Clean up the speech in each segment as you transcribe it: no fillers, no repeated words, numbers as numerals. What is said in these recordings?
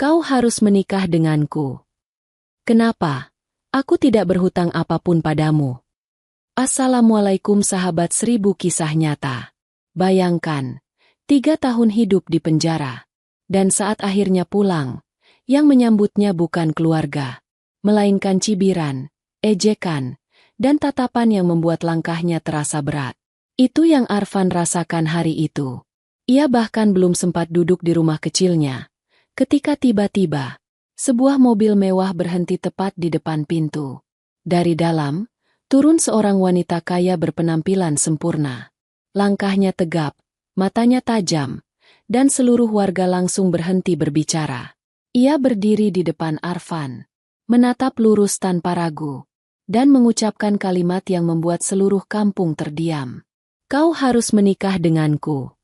Kau harus menikah denganku. Kenapa? Aku tidak berhutang apapun padamu. Assalamualaikum sahabat 1000 kisah nyata. Bayangkan, 3 tahun hidup di penjara. Dan saat akhirnya pulang, yang menyambutnya bukan keluarga, melainkan cibiran, ejekan, dan tatapan yang membuat langkahnya terasa berat. Itu yang Arfan rasakan hari itu. Ia bahkan belum sempat duduk di rumah kecilnya, ketika tiba-tiba, sebuah mobil mewah berhenti tepat di depan pintu. Dari dalam, turun seorang wanita kaya berpenampilan sempurna. Langkahnya tegap, matanya tajam, dan seluruh warga langsung berhenti berbicara. Ia berdiri di depan Arfan, menatap lurus tanpa ragu, dan mengucapkan kalimat yang membuat seluruh kampung terdiam. Kau harus menikah denganku.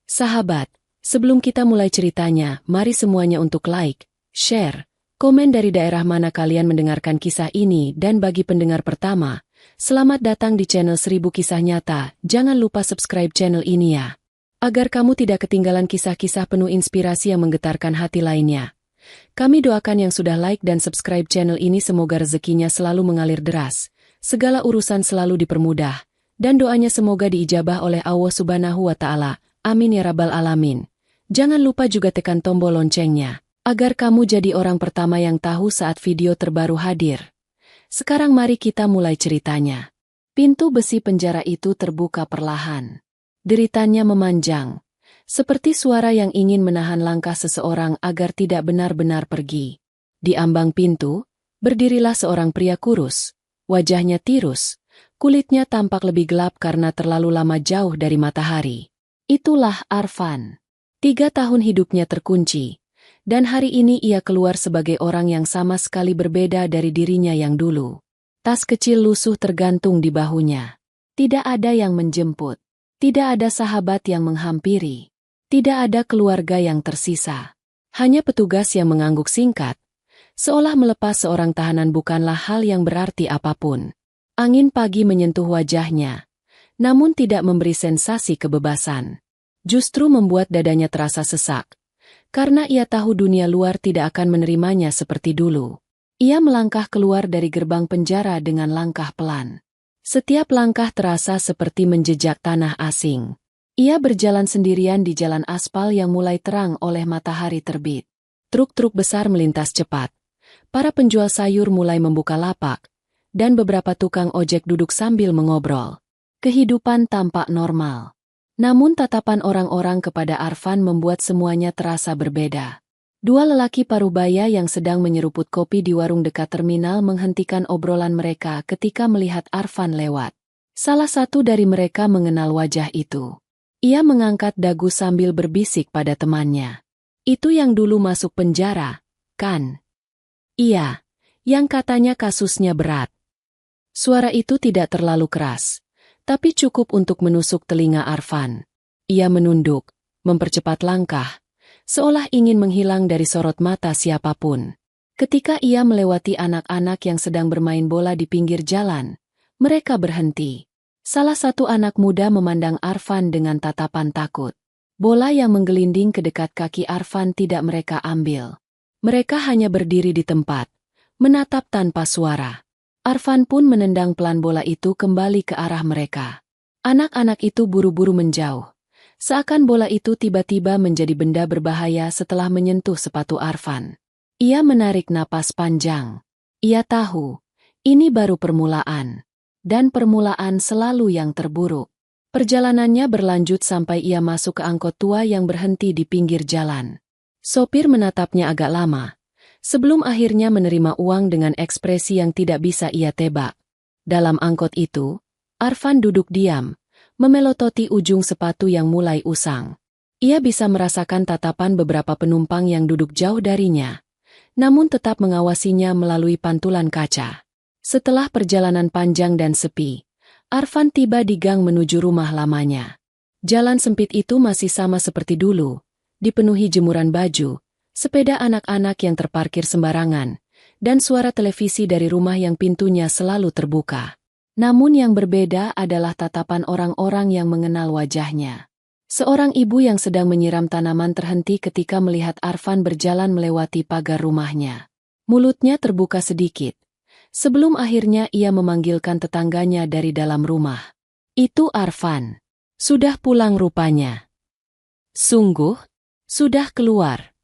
Sahabat, sebelum kita mulai ceritanya, mari semuanya untuk like, share, komen dari daerah mana kalian mendengarkan kisah ini, dan bagi pendengar pertama, selamat datang di channel 1000 Kisah Nyata. Jangan lupa subscribe channel ini ya, agar kamu tidak ketinggalan kisah-kisah penuh inspirasi yang menggetarkan hati lainnya. Kami doakan yang sudah like dan subscribe channel ini semoga rezekinya selalu mengalir deras, segala urusan selalu dipermudah, dan doanya semoga diijabah oleh Allah Subhanahu wa Ta'ala. Amin ya Rabbal Alamin. Jangan lupa juga tekan tombol loncengnya, agar kamu jadi orang pertama yang tahu saat video terbaru hadir. Sekarang mari kita mulai ceritanya. Pintu besi penjara itu terbuka perlahan. Deritannya memanjang, seperti suara yang ingin menahan langkah seseorang agar tidak benar-benar pergi. Di ambang pintu, berdirilah seorang pria kurus. Wajahnya tirus, kulitnya tampak lebih gelap karena terlalu lama jauh dari matahari. Itulah Arfan. 3 tahun hidupnya terkunci. Dan hari ini ia keluar sebagai orang yang sama sekali berbeda dari dirinya yang dulu. Tas kecil lusuh tergantung di bahunya. Tidak ada yang menjemput. Tidak ada sahabat yang menghampiri. Tidak ada keluarga yang tersisa. Hanya petugas yang mengangguk singkat. Seolah melepas seorang tahanan bukanlah hal yang berarti apapun. Angin pagi menyentuh wajahnya, namun tidak memberi sensasi kebebasan. Justru membuat dadanya terasa sesak. Karena ia tahu dunia luar tidak akan menerimanya seperti dulu. Ia melangkah keluar dari gerbang penjara dengan langkah pelan. Setiap langkah terasa seperti menjejak tanah asing. Ia berjalan sendirian di jalan aspal yang mulai terang oleh matahari terbit. Truk-truk besar melintas cepat. Para penjual sayur mulai membuka lapak, dan beberapa tukang ojek duduk sambil mengobrol. Kehidupan tampak normal. Namun tatapan orang-orang kepada Arfan membuat semuanya terasa berbeda. 2 lelaki parubaya yang sedang menyeruput kopi di warung dekat terminal menghentikan obrolan mereka ketika melihat Arfan lewat. Salah satu dari mereka mengenal wajah itu. Ia mengangkat dagu sambil berbisik pada temannya. Itu yang dulu masuk penjara, kan? Iya, yang katanya kasusnya berat. Suara itu tidak terlalu keras, tapi cukup untuk menusuk telinga Arfan. Ia menunduk, mempercepat langkah, seolah ingin menghilang dari sorot mata siapapun. Ketika ia melewati anak-anak yang sedang bermain bola di pinggir jalan, mereka berhenti. Salah satu anak muda memandang Arfan dengan tatapan takut. Bola yang menggelinding ke dekat kaki Arfan tidak mereka ambil. Mereka hanya berdiri di tempat, menatap tanpa suara. Arfan pun menendang pelan bola itu kembali ke arah mereka. Anak-anak itu buru-buru menjauh. Seakan bola itu tiba-tiba menjadi benda berbahaya setelah menyentuh sepatu Arfan. Ia menarik napas panjang. Ia tahu, ini baru permulaan. Dan permulaan selalu yang terburuk. Perjalanannya berlanjut sampai ia masuk ke angkot tua yang berhenti di pinggir jalan. Sopir menatapnya agak lama, sebelum akhirnya menerima uang dengan ekspresi yang tidak bisa ia tebak. Dalam angkot itu, Arfan duduk diam, memelototi ujung sepatu yang mulai usang. Ia bisa merasakan tatapan beberapa penumpang yang duduk jauh darinya, namun tetap mengawasinya melalui pantulan kaca. Setelah perjalanan panjang dan sepi, Arfan tiba di gang menuju rumah lamanya. Jalan sempit itu masih sama seperti dulu, dipenuhi jemuran baju, sepeda anak-anak yang terparkir sembarangan, dan suara televisi dari rumah yang pintunya selalu terbuka. Namun yang berbeda adalah tatapan orang-orang yang mengenal wajahnya. Seorang ibu yang sedang menyiram tanaman terhenti ketika melihat Arfan berjalan melewati pagar rumahnya. Mulutnya terbuka sedikit, sebelum akhirnya ia memanggilkan tetangganya dari dalam rumah. Itu Arfan. Sudah pulang rupanya. Sungguh? Sudah keluar.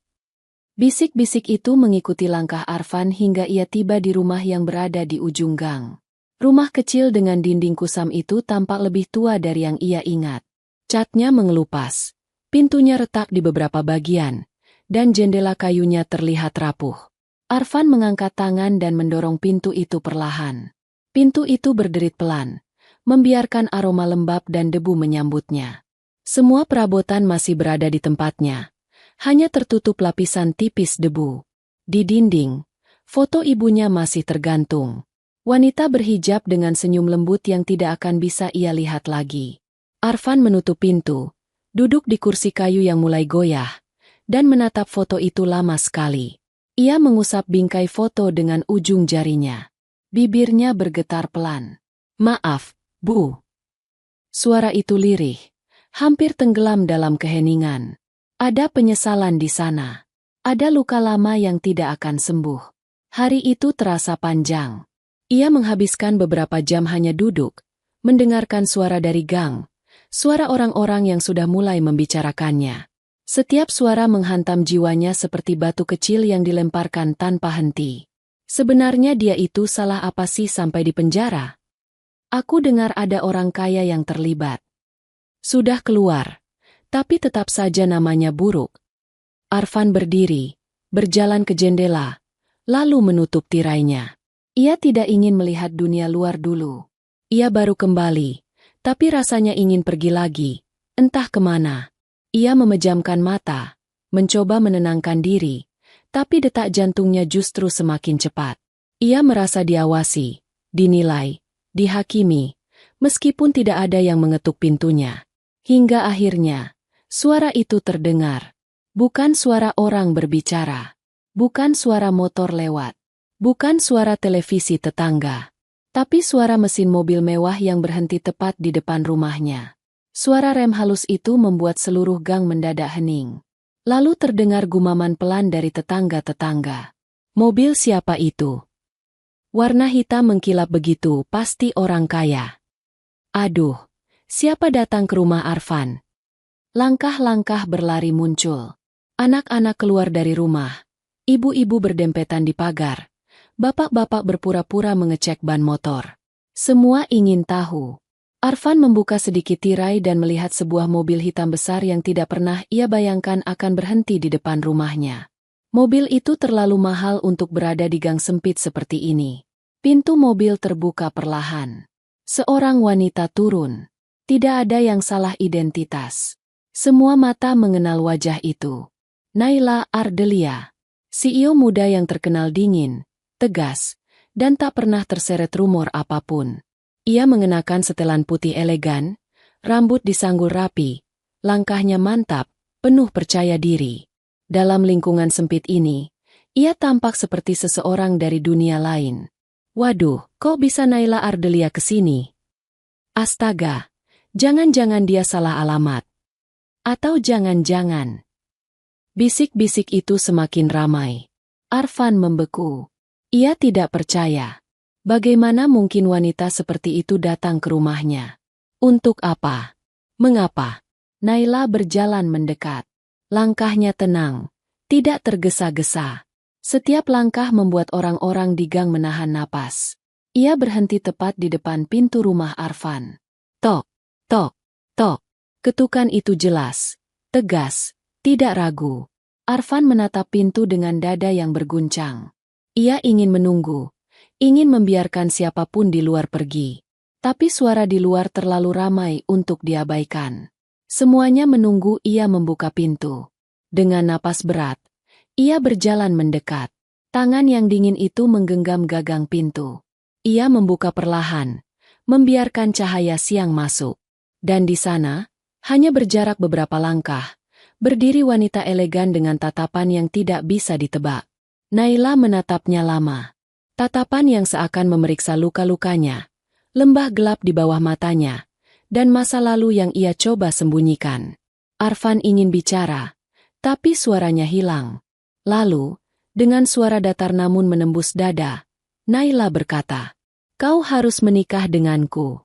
Bisik-bisik itu mengikuti langkah Arfan hingga ia tiba di rumah yang berada di ujung gang. Rumah kecil dengan dinding kusam itu tampak lebih tua dari yang ia ingat. Catnya mengelupas, pintunya retak di beberapa bagian, dan jendela kayunya terlihat rapuh. Arfan mengangkat tangan dan mendorong pintu itu perlahan. Pintu itu berderit pelan, membiarkan aroma lembab dan debu menyambutnya. Semua perabotan masih berada di tempatnya, hanya tertutup lapisan tipis debu. Di dinding, foto ibunya masih tergantung. Wanita berhijab dengan senyum lembut yang tidak akan bisa ia lihat lagi. Arfan menutup pintu, duduk di kursi kayu yang mulai goyah, dan menatap foto itu lama sekali. Ia mengusap bingkai foto dengan ujung jarinya. Bibirnya bergetar pelan. "Maaf, Bu." Suara itu lirih, hampir tenggelam dalam keheningan. Ada penyesalan di sana. Ada luka lama yang tidak akan sembuh. Hari itu terasa panjang. Ia menghabiskan beberapa jam hanya duduk, mendengarkan suara dari gang, suara orang-orang yang sudah mulai membicarakannya. Setiap suara menghantam jiwanya seperti batu kecil yang dilemparkan tanpa henti. Sebenarnya dia itu salah apa sih sampai di penjara? Aku dengar ada orang kaya yang terlibat. Sudah keluar, tapi tetap saja namanya buruk. Arfan berdiri, berjalan ke jendela, lalu menutup tirainya. Ia tidak ingin melihat dunia luar dulu. Ia baru kembali, tapi rasanya ingin pergi lagi, entah kemana. Ia memejamkan mata, mencoba menenangkan diri, tapi detak jantungnya justru semakin cepat. Ia merasa diawasi, dinilai, dihakimi, meskipun tidak ada yang mengetuk pintunya. Hingga akhirnya, suara itu terdengar. Bukan suara orang berbicara, bukan suara motor lewat, bukan suara televisi tetangga, tapi suara mesin mobil mewah yang berhenti tepat di depan rumahnya. Suara rem halus itu membuat seluruh gang mendadak hening. Lalu terdengar gumaman pelan dari tetangga-tetangga. Mobil siapa itu? Warna hitam mengkilap begitu, pasti orang kaya. Aduh, siapa datang ke rumah Arfan? Langkah-langkah berlari muncul. Anak-anak keluar dari rumah. Ibu-ibu berdempetan di pagar. Bapak-bapak berpura-pura mengecek ban motor. Semua ingin tahu. Arfan membuka sedikit tirai dan melihat sebuah mobil hitam besar yang tidak pernah ia bayangkan akan berhenti di depan rumahnya. Mobil itu terlalu mahal untuk berada di gang sempit seperti ini. Pintu mobil terbuka perlahan. Seorang wanita turun. Tidak ada yang salah identitas. Semua mata mengenal wajah itu. Naila Ardelia. CEO muda yang terkenal dingin, tegas, dan tak pernah terseret rumor apapun. Ia mengenakan setelan putih elegan, rambut disanggul rapi, langkahnya mantap, penuh percaya diri. Dalam lingkungan sempit ini, ia tampak seperti seseorang dari dunia lain. Waduh, kok bisa Naila Ardelia kesini? Astaga, jangan-jangan dia salah alamat. Atau jangan-jangan. Bisik-bisik itu semakin ramai. Arfan membeku. Ia tidak percaya. Bagaimana mungkin wanita seperti itu datang ke rumahnya? Untuk apa? Mengapa? Naila berjalan mendekat. Langkahnya tenang, tidak tergesa-gesa. Setiap langkah membuat orang-orang di gang menahan napas. Ia berhenti tepat di depan pintu rumah Arfan. Tok, tok, tok. Ketukan itu jelas, tegas, tidak ragu. Arfan menatap pintu dengan dada yang berguncang. Ia ingin menunggu. Ingin membiarkan siapapun di luar pergi. Tapi suara di luar terlalu ramai untuk diabaikan. Semuanya menunggu ia membuka pintu. Dengan napas berat, ia berjalan mendekat. Tangan yang dingin itu menggenggam gagang pintu. Ia membuka perlahan, membiarkan cahaya siang masuk. Dan di sana, hanya berjarak beberapa langkah, berdiri wanita elegan dengan tatapan yang tidak bisa ditebak. Naila menatapnya lama. Tatapan yang seakan memeriksa luka-lukanya, lembah gelap di bawah matanya, dan masa lalu yang ia coba sembunyikan. Arfan ingin bicara, tapi suaranya hilang. Lalu, dengan suara datar namun menembus dada, Naila berkata, "Kau harus menikah denganku."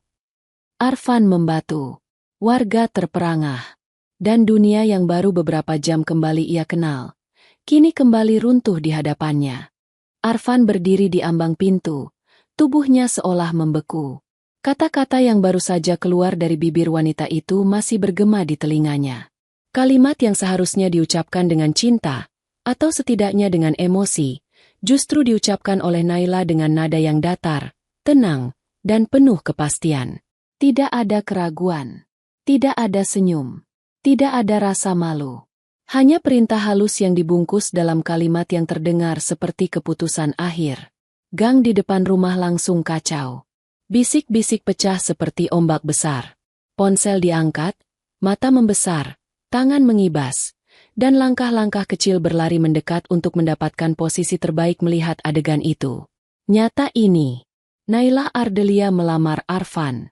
Arfan membatu. Warga terperangah. Dan dunia yang baru beberapa jam kembali ia kenal, kini kembali runtuh di hadapannya. Arfan berdiri di ambang pintu, tubuhnya seolah membeku. Kata-kata yang baru saja keluar dari bibir wanita itu masih bergema di telinganya. Kalimat yang seharusnya diucapkan dengan cinta, atau setidaknya dengan emosi, justru diucapkan oleh Naila dengan nada yang datar, tenang, dan penuh kepastian. Tidak ada keraguan. Tidak ada senyum. Tidak ada rasa malu. Hanya perintah halus yang dibungkus dalam kalimat yang terdengar seperti keputusan akhir. Gang di depan rumah langsung kacau. Bisik-bisik pecah seperti ombak besar. Ponsel diangkat, mata membesar, tangan mengibas, dan langkah-langkah kecil berlari mendekat untuk mendapatkan posisi terbaik melihat adegan itu. Nyata ini, Naila Ardelia melamar Arfan.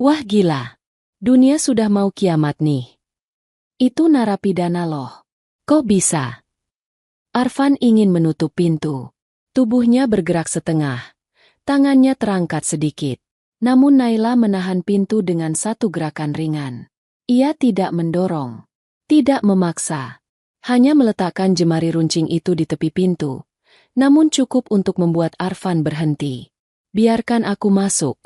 Wah gila, dunia sudah mau kiamat nih. Itu narapidana loh. Kok bisa? Arfan ingin menutup pintu. Tubuhnya bergerak setengah. Tangannya terangkat sedikit. Namun Naila menahan pintu dengan satu gerakan ringan. Ia tidak mendorong. Tidak memaksa. Hanya meletakkan jemari runcing itu di tepi pintu. Namun cukup untuk membuat Arfan berhenti. "Biarkan aku masuk,"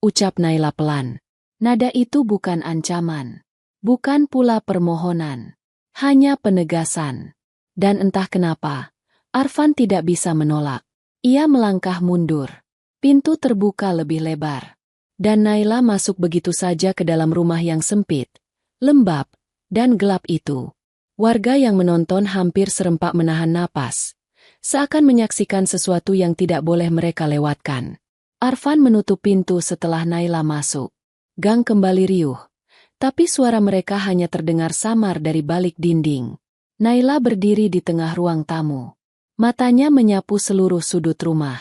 ucap Naila pelan. Nada itu bukan ancaman. Bukan pula permohonan. Hanya penegasan. Dan entah kenapa, Arfan tidak bisa menolak. Ia melangkah mundur. Pintu terbuka lebih lebar. Dan Naila masuk begitu saja ke dalam rumah yang sempit, lembab, dan gelap itu. Warga yang menonton hampir serempak menahan napas. Seakan menyaksikan sesuatu yang tidak boleh mereka lewatkan. Arfan menutup pintu setelah Naila masuk. Gang kembali riuh. Tapi suara mereka hanya terdengar samar dari balik dinding. Naila berdiri di tengah ruang tamu. Matanya menyapu seluruh sudut rumah.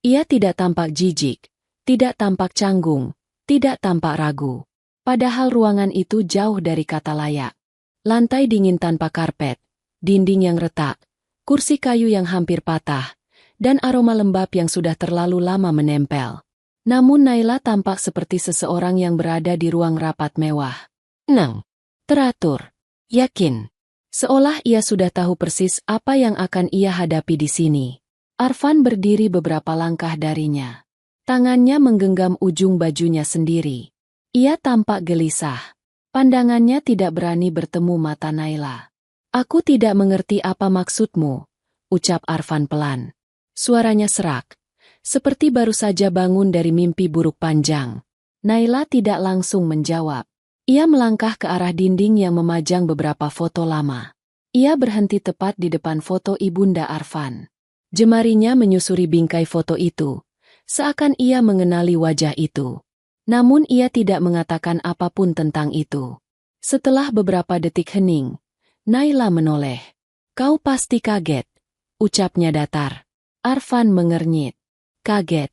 Ia tidak tampak jijik, tidak tampak canggung, tidak tampak ragu. Padahal ruangan itu jauh dari kata layak. Lantai dingin tanpa karpet, dinding yang retak, kursi kayu yang hampir patah, dan aroma lembab yang sudah terlalu lama menempel. Namun Naila tampak seperti seseorang yang berada di ruang rapat mewah. Tenang, teratur, yakin. Seolah ia sudah tahu persis apa yang akan ia hadapi di sini. Arfan berdiri beberapa langkah darinya. Tangannya menggenggam ujung bajunya sendiri. Ia tampak gelisah. Pandangannya tidak berani bertemu mata Naila. "Aku tidak mengerti apa maksudmu," ucap Arfan pelan. Suaranya serak, seperti baru saja bangun dari mimpi buruk panjang. Naila tidak langsung menjawab. Ia melangkah ke arah dinding yang memajang beberapa foto lama. Ia berhenti tepat di depan foto ibunda Arfan. Jemarinya menyusuri bingkai foto itu, seakan ia mengenali wajah itu. Namun ia tidak mengatakan apapun tentang itu. Setelah beberapa detik hening, Naila menoleh. "Kau pasti kaget," ucapnya datar. Arfan mengernyit. "Kaget?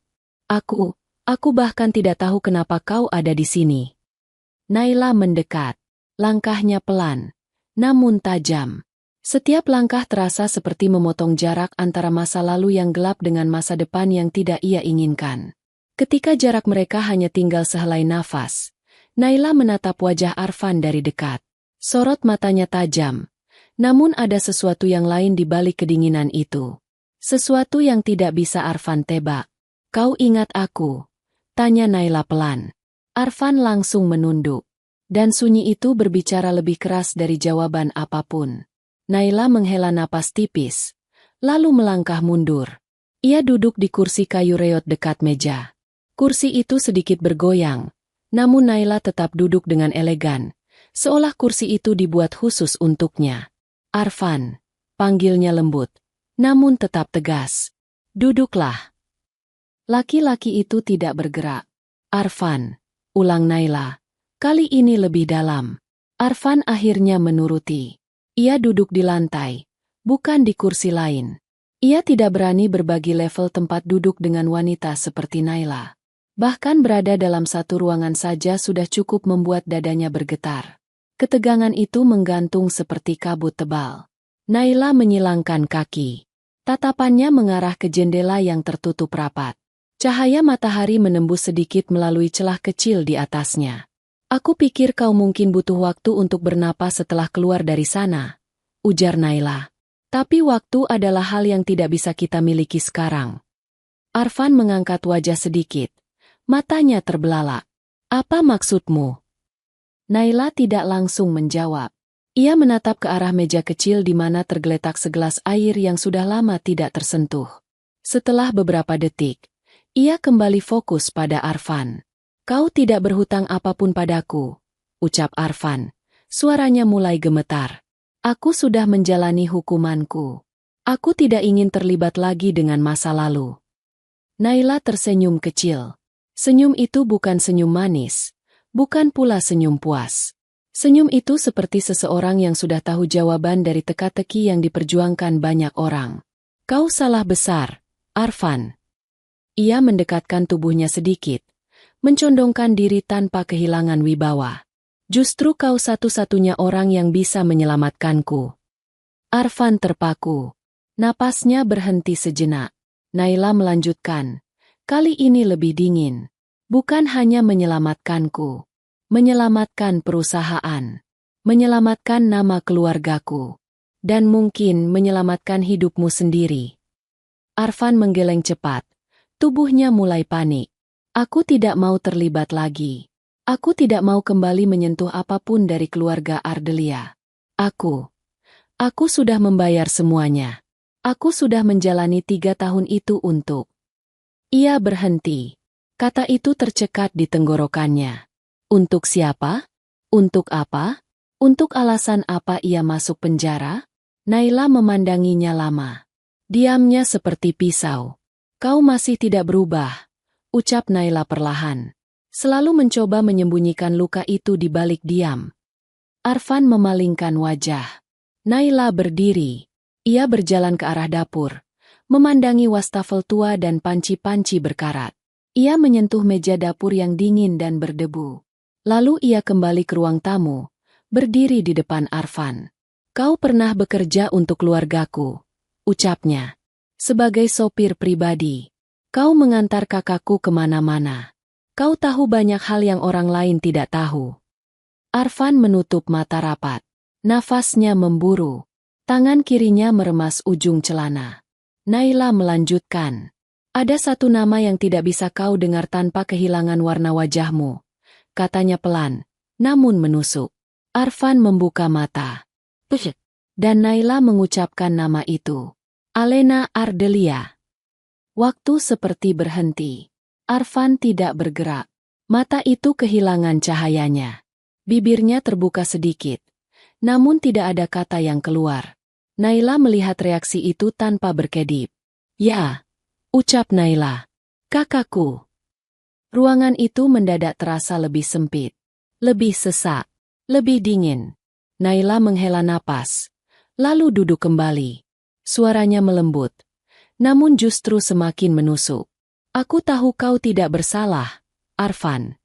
Aku bahkan tidak tahu kenapa kau ada di sini." Naila mendekat. Langkahnya pelan, namun tajam. Setiap langkah terasa seperti memotong jarak antara masa lalu yang gelap dengan masa depan yang tidak ia inginkan. Ketika jarak mereka hanya tinggal sehelai nafas, Naila menatap wajah Arfan dari dekat. Sorot matanya tajam, namun ada sesuatu yang lain di balik kedinginan itu. Sesuatu yang tidak bisa Arfan tebak. "Kau ingat aku?" tanya Naila pelan. Arfan langsung menunduk. Dan sunyi itu berbicara lebih keras dari jawaban apapun. Naila menghela napas tipis, lalu melangkah mundur. Ia duduk di kursi kayu reot dekat meja. Kursi itu sedikit bergoyang, namun Naila tetap duduk dengan elegan, seolah kursi itu dibuat khusus untuknya. "Arfan," panggilnya lembut, namun tetap tegas. "Duduklah." Laki-laki itu tidak bergerak. "Arfan," ulang Naila, kali ini lebih dalam. Arfan akhirnya menuruti. Ia duduk di lantai, bukan di kursi lain. Ia tidak berani berbagi level tempat duduk dengan wanita seperti Naila. Bahkan berada dalam satu ruangan saja sudah cukup membuat dadanya bergetar. Ketegangan itu menggantung seperti kabut tebal. Naila menyilangkan kaki. Tatapannya mengarah ke jendela yang tertutup rapat. Cahaya matahari menembus sedikit melalui celah kecil di atasnya. Aku pikir kau mungkin butuh waktu untuk bernapas setelah keluar dari sana, ujar Naila. Tapi waktu adalah hal yang tidak bisa kita miliki sekarang. Arfan mengangkat wajah sedikit. Matanya terbelalak. Apa maksudmu? Naila tidak langsung menjawab. Ia menatap ke arah meja kecil di mana tergeletak segelas air yang sudah lama tidak tersentuh. Setelah beberapa detik, ia kembali fokus pada Arfan. Kau tidak berhutang apapun padaku, ucap Arfan. Suaranya mulai gemetar. Aku sudah menjalani hukumanku. Aku tidak ingin terlibat lagi dengan masa lalu. Naila tersenyum kecil. Senyum itu bukan senyum manis, bukan pula senyum puas. Senyum itu seperti seseorang yang sudah tahu jawaban dari teka-teki yang diperjuangkan banyak orang. Kau salah besar, Arfan. Ia mendekatkan tubuhnya sedikit, mencondongkan diri tanpa kehilangan wibawa. Justru kau satu-satunya orang yang bisa menyelamatkanku. Arfan terpaku. Napasnya berhenti sejenak. Naila melanjutkan. Kali ini lebih dingin. Bukan hanya menyelamatkanku. Menyelamatkan perusahaan, menyelamatkan nama keluargaku, dan mungkin menyelamatkan hidupmu sendiri. Arfan menggeleng cepat, tubuhnya mulai panik. Aku tidak mau terlibat lagi. Aku tidak mau kembali menyentuh apapun dari keluarga Ardelia. Aku sudah membayar semuanya. Aku sudah menjalani 3 tahun itu untuk... Ia berhenti. Kata itu tercekat di tenggorokannya. Untuk siapa? Untuk apa? Untuk alasan apa ia masuk penjara? Naila memandanginya lama. Diamnya seperti pisau. Kau masih tidak berubah, ucap Naila perlahan. Selalu mencoba menyembunyikan luka itu di balik diam. Arfan memalingkan wajah. Naila berdiri. Ia berjalan ke arah dapur, memandangi wastafel tua dan panci-panci berkarat. Ia menyentuh meja dapur yang dingin dan berdebu. Lalu ia kembali ke ruang tamu, berdiri di depan Arfan. Kau pernah bekerja untuk keluargaku, ucapnya. Sebagai sopir pribadi, kau mengantar kakakku kemana-mana. Kau tahu banyak hal yang orang lain tidak tahu. Arfan menutup mata rapat. Nafasnya memburu. Tangan kirinya meremas ujung celana. Naila melanjutkan. Ada satu nama yang tidak bisa kau dengar tanpa kehilangan warna wajahmu. Katanya pelan, namun menusuk. Arfan membuka mata. Push. Dan Naila mengucapkan nama itu. Alena Ardelia. Waktu seperti berhenti. Arfan tidak bergerak. Mata itu kehilangan cahayanya. Bibirnya terbuka sedikit. Namun tidak ada kata yang keluar. Naila melihat reaksi itu tanpa berkedip. Ya, ucap Naila. Kakakku. Ruangan itu mendadak terasa lebih sempit, lebih sesak, lebih dingin. Naila menghela napas, lalu duduk kembali. Suaranya melembut, namun justru semakin menusuk. Aku tahu kau tidak bersalah, Arfan.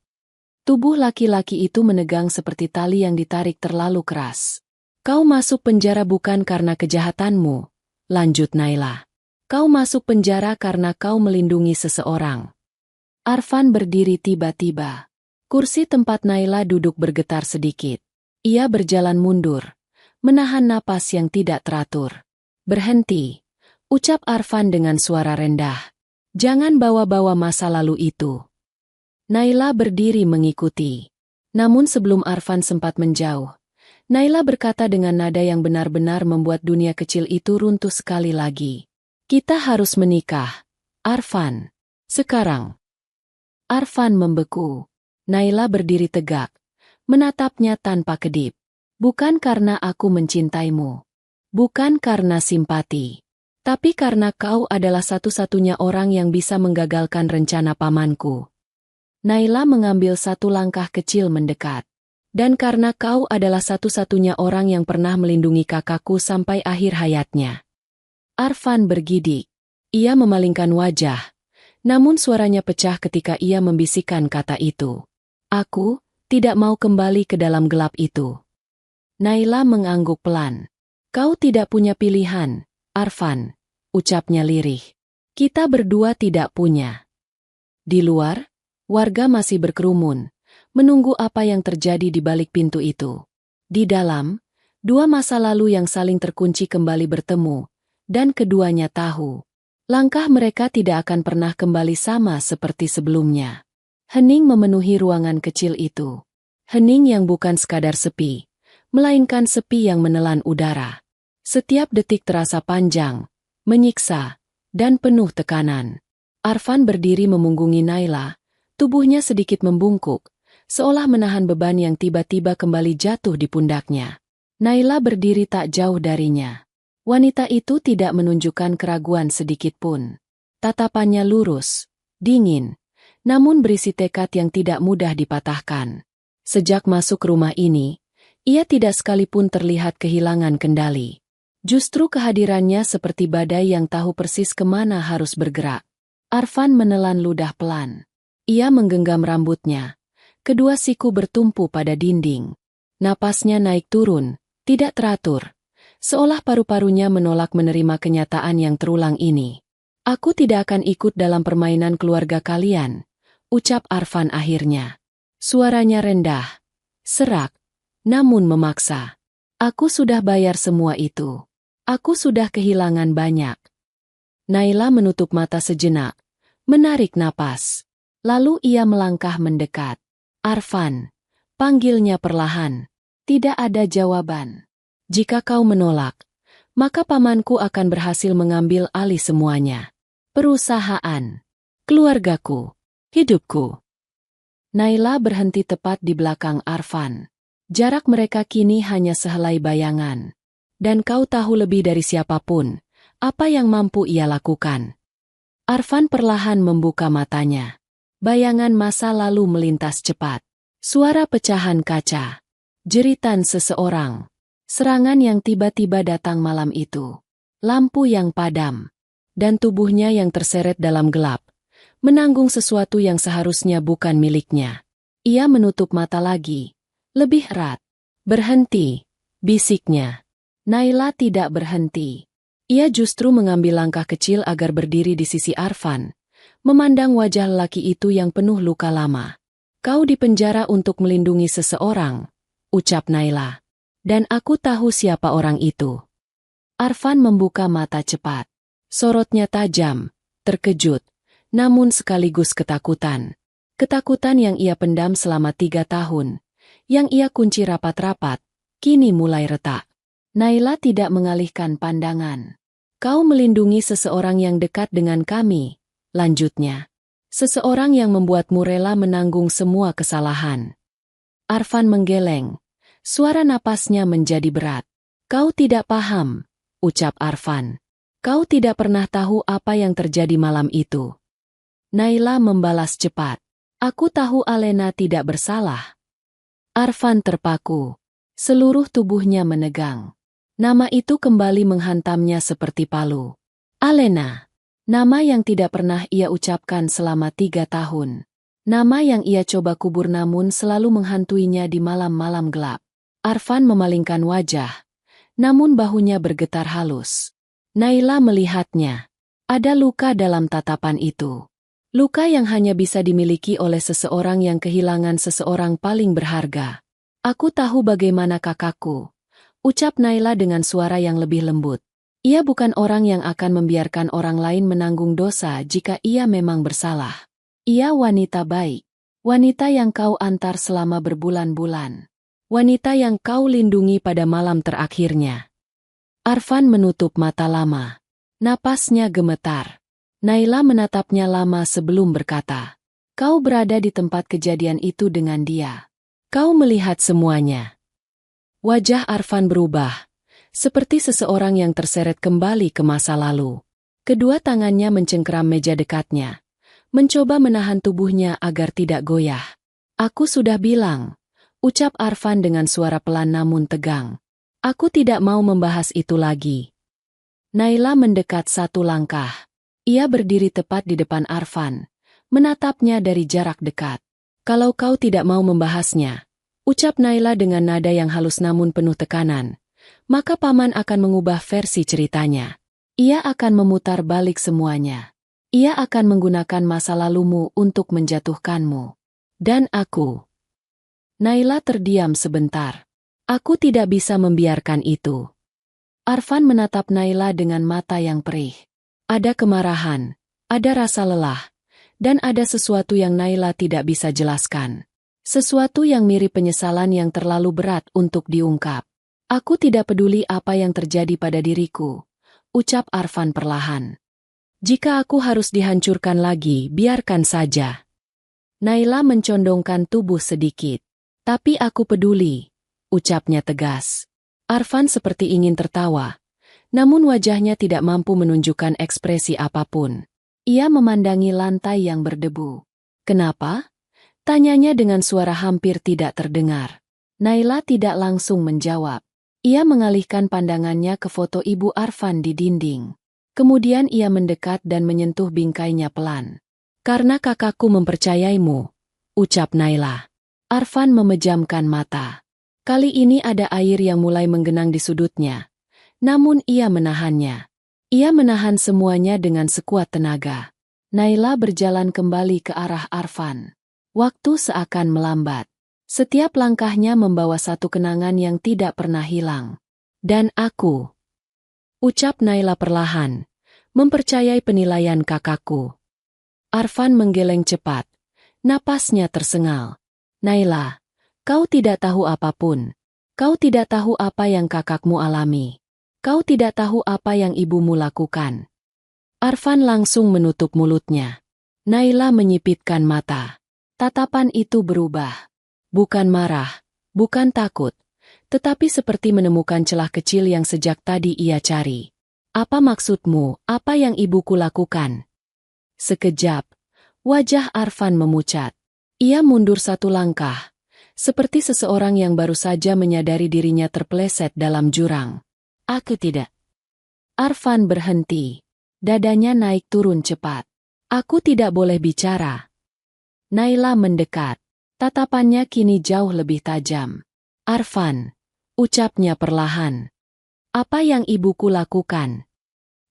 Tubuh laki-laki itu menegang seperti tali yang ditarik terlalu keras. Kau masuk penjara bukan karena kejahatanmu, lanjut Naila. Kau masuk penjara karena kau melindungi seseorang. Arfan berdiri tiba-tiba. Kursi tempat Naila duduk bergetar sedikit. Ia berjalan mundur, menahan napas yang tidak teratur. Berhenti, ucap Arfan dengan suara rendah. Jangan bawa-bawa masa lalu itu. Naila berdiri mengikuti. Namun sebelum Arfan sempat menjauh, Naila berkata dengan nada yang benar-benar membuat dunia kecil itu runtuh sekali lagi. Kita harus menikah, Arfan. Sekarang. Arfan membeku. Naila berdiri tegak, menatapnya tanpa kedip. Bukan karena aku mencintaimu. Bukan karena simpati. Tapi karena kau adalah satu-satunya orang yang bisa menggagalkan rencana pamanku. Naila mengambil satu langkah kecil mendekat. Dan karena kau adalah satu-satunya orang yang pernah melindungi kakakku sampai akhir hayatnya. Arfan bergidik. Ia memalingkan wajah. Namun suaranya pecah ketika ia membisikkan kata itu. Aku tidak mau kembali ke dalam gelap itu. Naila mengangguk pelan. Kau tidak punya pilihan, Arfan, ucapnya lirih. Kita berdua tidak punya. Di luar, warga masih berkerumun, menunggu apa yang terjadi di balik pintu itu. Di dalam, dua masa lalu yang saling terkunci kembali bertemu, dan keduanya tahu. Langkah mereka tidak akan pernah kembali sama seperti sebelumnya. Hening memenuhi ruangan kecil itu. Hening yang bukan sekadar sepi, melainkan sepi yang menelan udara. Setiap detik terasa panjang, menyiksa, dan penuh tekanan. Arfan berdiri memunggungi Naila, tubuhnya sedikit membungkuk, seolah menahan beban yang tiba-tiba kembali jatuh di pundaknya. Naila berdiri tak jauh darinya. Wanita itu tidak menunjukkan keraguan sedikit pun. Tatapannya lurus, dingin, namun berisi tekad yang tidak mudah dipatahkan. Sejak masuk rumah ini, ia tidak sekalipun terlihat kehilangan kendali. Justru kehadirannya seperti badai yang tahu persis kemana harus bergerak. Arfan menelan ludah pelan. Ia menggenggam rambutnya. Kedua siku bertumpu pada dinding. Napasnya naik turun, tidak teratur. Seolah paru-parunya menolak menerima kenyataan yang terulang ini. Aku tidak akan ikut dalam permainan keluarga kalian, ucap Arfan akhirnya. Suaranya rendah, serak, namun memaksa. Aku sudah bayar semua itu. Aku sudah kehilangan banyak. Naila menutup mata sejenak, menarik napas. Lalu ia melangkah mendekat. Arfan, panggilnya perlahan. Tidak ada jawaban. Jika kau menolak, maka pamanku akan berhasil mengambil alih semuanya. Perusahaan, keluargaku, hidupku. Naila berhenti tepat di belakang Arfan. Jarak mereka kini hanya sehelai bayangan. Dan kau tahu lebih dari siapapun, apa yang mampu ia lakukan. Arfan perlahan membuka matanya. Bayangan masa lalu melintas cepat. Suara pecahan kaca. Jeritan seseorang. Serangan yang tiba-tiba datang malam itu. Lampu yang padam. Dan tubuhnya yang terseret dalam gelap. Menanggung sesuatu yang seharusnya bukan miliknya. Ia menutup mata lagi. Lebih erat. Berhenti, bisiknya. Naila tidak berhenti. Ia justru mengambil langkah kecil agar berdiri di sisi Arfan, memandang wajah lelaki itu yang penuh luka lama. Kau dipenjara untuk melindungi seseorang, ucap Naila. Dan aku tahu siapa orang itu. Arfan membuka mata cepat. Sorotnya tajam, terkejut, namun sekaligus ketakutan. Ketakutan yang ia pendam selama 3 tahun, yang ia kunci rapat-rapat, kini mulai retak. Naila tidak mengalihkan pandangan. Kau melindungi seseorang yang dekat dengan kami, lanjutnya. Seseorang yang membuatmu rela menanggung semua kesalahan. Arfan menggeleng. Suara napasnya menjadi berat. Kau tidak paham, ucap Arfan. Kau tidak pernah tahu apa yang terjadi malam itu. Naila membalas cepat. Aku tahu Alena tidak bersalah. Arfan terpaku. Seluruh tubuhnya menegang. Nama itu kembali menghantamnya seperti palu. Alena. Nama yang tidak pernah ia ucapkan selama 3 tahun. Nama yang ia coba kubur namun selalu menghantuinya di malam-malam gelap. Arfan memalingkan wajah, namun bahunya bergetar halus. Naila melihatnya. Ada luka dalam tatapan itu. Luka yang hanya bisa dimiliki oleh seseorang yang kehilangan seseorang paling berharga. Aku tahu bagaimana kakakku, ucap Naila dengan suara yang lebih lembut. Ia bukan orang yang akan membiarkan orang lain menanggung dosa jika ia memang bersalah. Ia wanita baik. Wanita yang kau antar selama berbulan-bulan. Wanita yang kau lindungi pada malam terakhirnya. Arfan menutup mata lama. Napasnya gemetar. Naila menatapnya lama sebelum berkata, kau berada di tempat kejadian itu dengan dia. Kau melihat semuanya. Wajah Arfan berubah, seperti seseorang yang terseret kembali ke masa lalu. Kedua tangannya mencengkeram meja dekatnya, mencoba menahan tubuhnya agar tidak goyah. Aku sudah bilang, ucap Arfan dengan suara pelan namun tegang. Aku tidak mau membahas itu lagi. Naila mendekat 1 langkah. Ia berdiri tepat di depan Arfan, menatapnya dari jarak dekat. Kalau kau tidak mau membahasnya, Ucap Naila dengan nada yang halus namun penuh tekanan. Maka paman akan mengubah versi ceritanya. Ia akan memutar balik semuanya. Ia akan menggunakan masa lalumu untuk menjatuhkanmu. Dan aku. Naila terdiam sebentar. Aku tidak bisa membiarkan itu. Arfan menatap Naila dengan mata yang perih. Ada kemarahan, ada rasa lelah, dan ada sesuatu yang Naila tidak bisa jelaskan. Sesuatu yang mirip penyesalan yang terlalu berat untuk diungkap. Aku tidak peduli apa yang terjadi pada diriku, ucap Arfan perlahan. Jika aku harus dihancurkan lagi, biarkan saja. Naila mencondongkan tubuh sedikit. Tapi aku peduli, ucapnya tegas. Arfan seperti ingin tertawa, namun wajahnya tidak mampu menunjukkan ekspresi apapun. Ia memandangi lantai yang berdebu. Kenapa? Tanyanya dengan suara hampir tidak terdengar. Naila tidak langsung menjawab. Ia mengalihkan pandangannya ke foto ibu Arfan di dinding. Kemudian ia mendekat dan menyentuh bingkainya pelan. Karena kakakku mempercayaimu, ucap Naila. Arfan memejamkan mata. Kali ini ada air yang mulai menggenang di sudutnya. Namun ia menahannya. Ia menahan semuanya dengan sekuat tenaga. Naila berjalan kembali ke arah Arfan. Waktu seakan melambat. Setiap langkahnya membawa satu kenangan yang tidak pernah hilang. Dan aku, ucap Naila perlahan, mempercayai penilaian kakakku. Arfan menggeleng cepat. Napasnya tersengal. Naila, kau tidak tahu apapun. Kau tidak tahu apa yang kakakmu alami. Kau tidak tahu apa yang ibumu lakukan. Arfan langsung menutup mulutnya. Naila menyipitkan mata. Tatapan itu berubah. Bukan marah, bukan takut, tetapi seperti menemukan celah kecil yang sejak tadi ia cari. Apa maksudmu, apa yang ibuku lakukan? Sekejap, wajah Arfan memucat. Ia mundur satu langkah, seperti seseorang yang baru saja menyadari dirinya terpeleset dalam jurang. Aku tidak. Arfan berhenti. Dadanya naik turun cepat. Aku tidak boleh bicara. Naila mendekat. Tatapannya kini jauh lebih tajam. Arfan, ucapnya perlahan. Apa yang ibuku lakukan?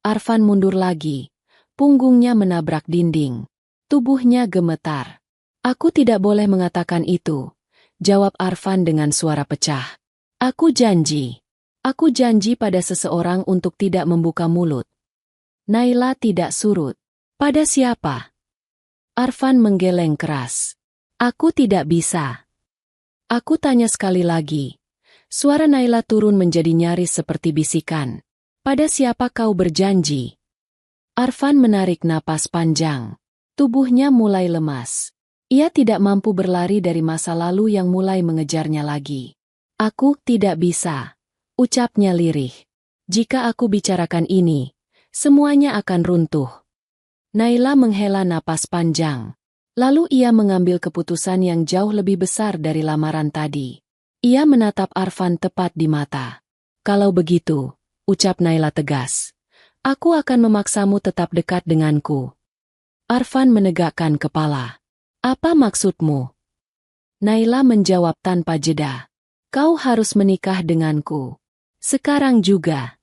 Arfan mundur lagi. Punggungnya menabrak dinding. Tubuhnya gemetar. Aku tidak boleh mengatakan itu, jawab Arfan dengan suara pecah. Aku janji. Aku janji pada seseorang untuk tidak membuka mulut. Naila tidak surut. Pada siapa? Arfan menggeleng keras. Aku tidak bisa. Aku tanya sekali lagi. Suara Naila turun menjadi nyaris seperti bisikan. Pada siapa kau berjanji? Arfan menarik napas panjang. Tubuhnya mulai lemas. Ia tidak mampu berlari dari masa lalu yang mulai mengejarnya lagi. Aku tidak bisa, ucapnya lirih. Jika aku bicarakan ini, semuanya akan runtuh. Naila menghela napas panjang. Lalu ia mengambil keputusan yang jauh lebih besar dari lamaran tadi. Ia menatap Arfan tepat di mata. Kalau begitu, ucap Naila tegas, aku akan memaksamu tetap dekat denganku. Arfan menegakkan kepala. Apa maksudmu? Naila menjawab tanpa jeda. Kau harus menikah denganku. Sekarang juga.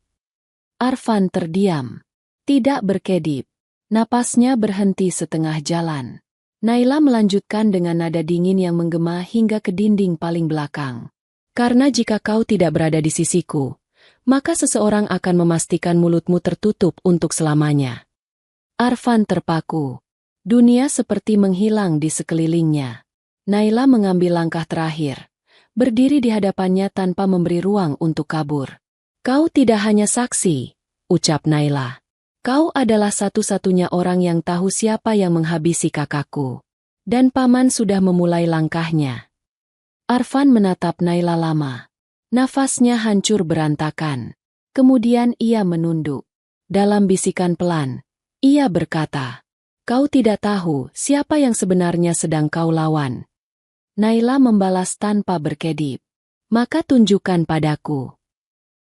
Arfan terdiam. Tidak berkedip. Napasnya berhenti setengah jalan. Naila melanjutkan dengan nada dingin yang menggema hingga ke dinding paling belakang. Karena jika kau tidak berada di sisiku, maka seseorang akan memastikan mulutmu tertutup untuk selamanya. Arfan terpaku. Dunia seperti menghilang di sekelilingnya. Naila mengambil langkah terakhir, berdiri di hadapannya tanpa memberi ruang untuk kabur. Kau tidak hanya saksi, ucap Naila. Kau adalah satu-satunya orang yang tahu siapa yang menghabisi kakakku. Dan paman sudah memulai langkahnya. Arfan menatap Naila lama. Nafasnya hancur berantakan. Kemudian ia menunduk. Dalam bisikan pelan, ia berkata, kau tidak tahu siapa yang sebenarnya sedang kau lawan. Naila membalas tanpa berkedip. Maka tunjukkan padaku.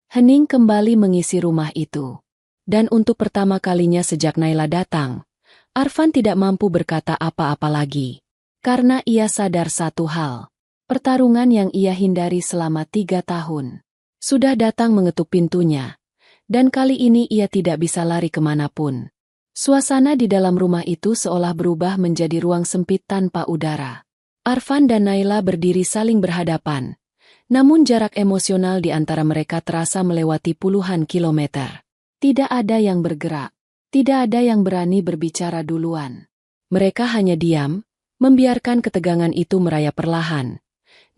Hening kembali mengisi rumah itu. Dan untuk pertama kalinya sejak Naila datang, Arfan tidak mampu berkata apa-apa lagi. Karena ia sadar satu hal. Pertarungan yang ia hindari selama 3 tahun. Sudah datang mengetuk pintunya. Dan kali ini ia tidak bisa lari kemanapun. Suasana di dalam rumah itu seolah berubah menjadi ruang sempit tanpa udara. Arfan dan Naila berdiri saling berhadapan. Namun jarak emosional di antara mereka terasa melewati puluhan kilometer. Tidak ada yang bergerak. Tidak ada yang berani berbicara duluan. Mereka hanya diam, membiarkan ketegangan itu merayap perlahan,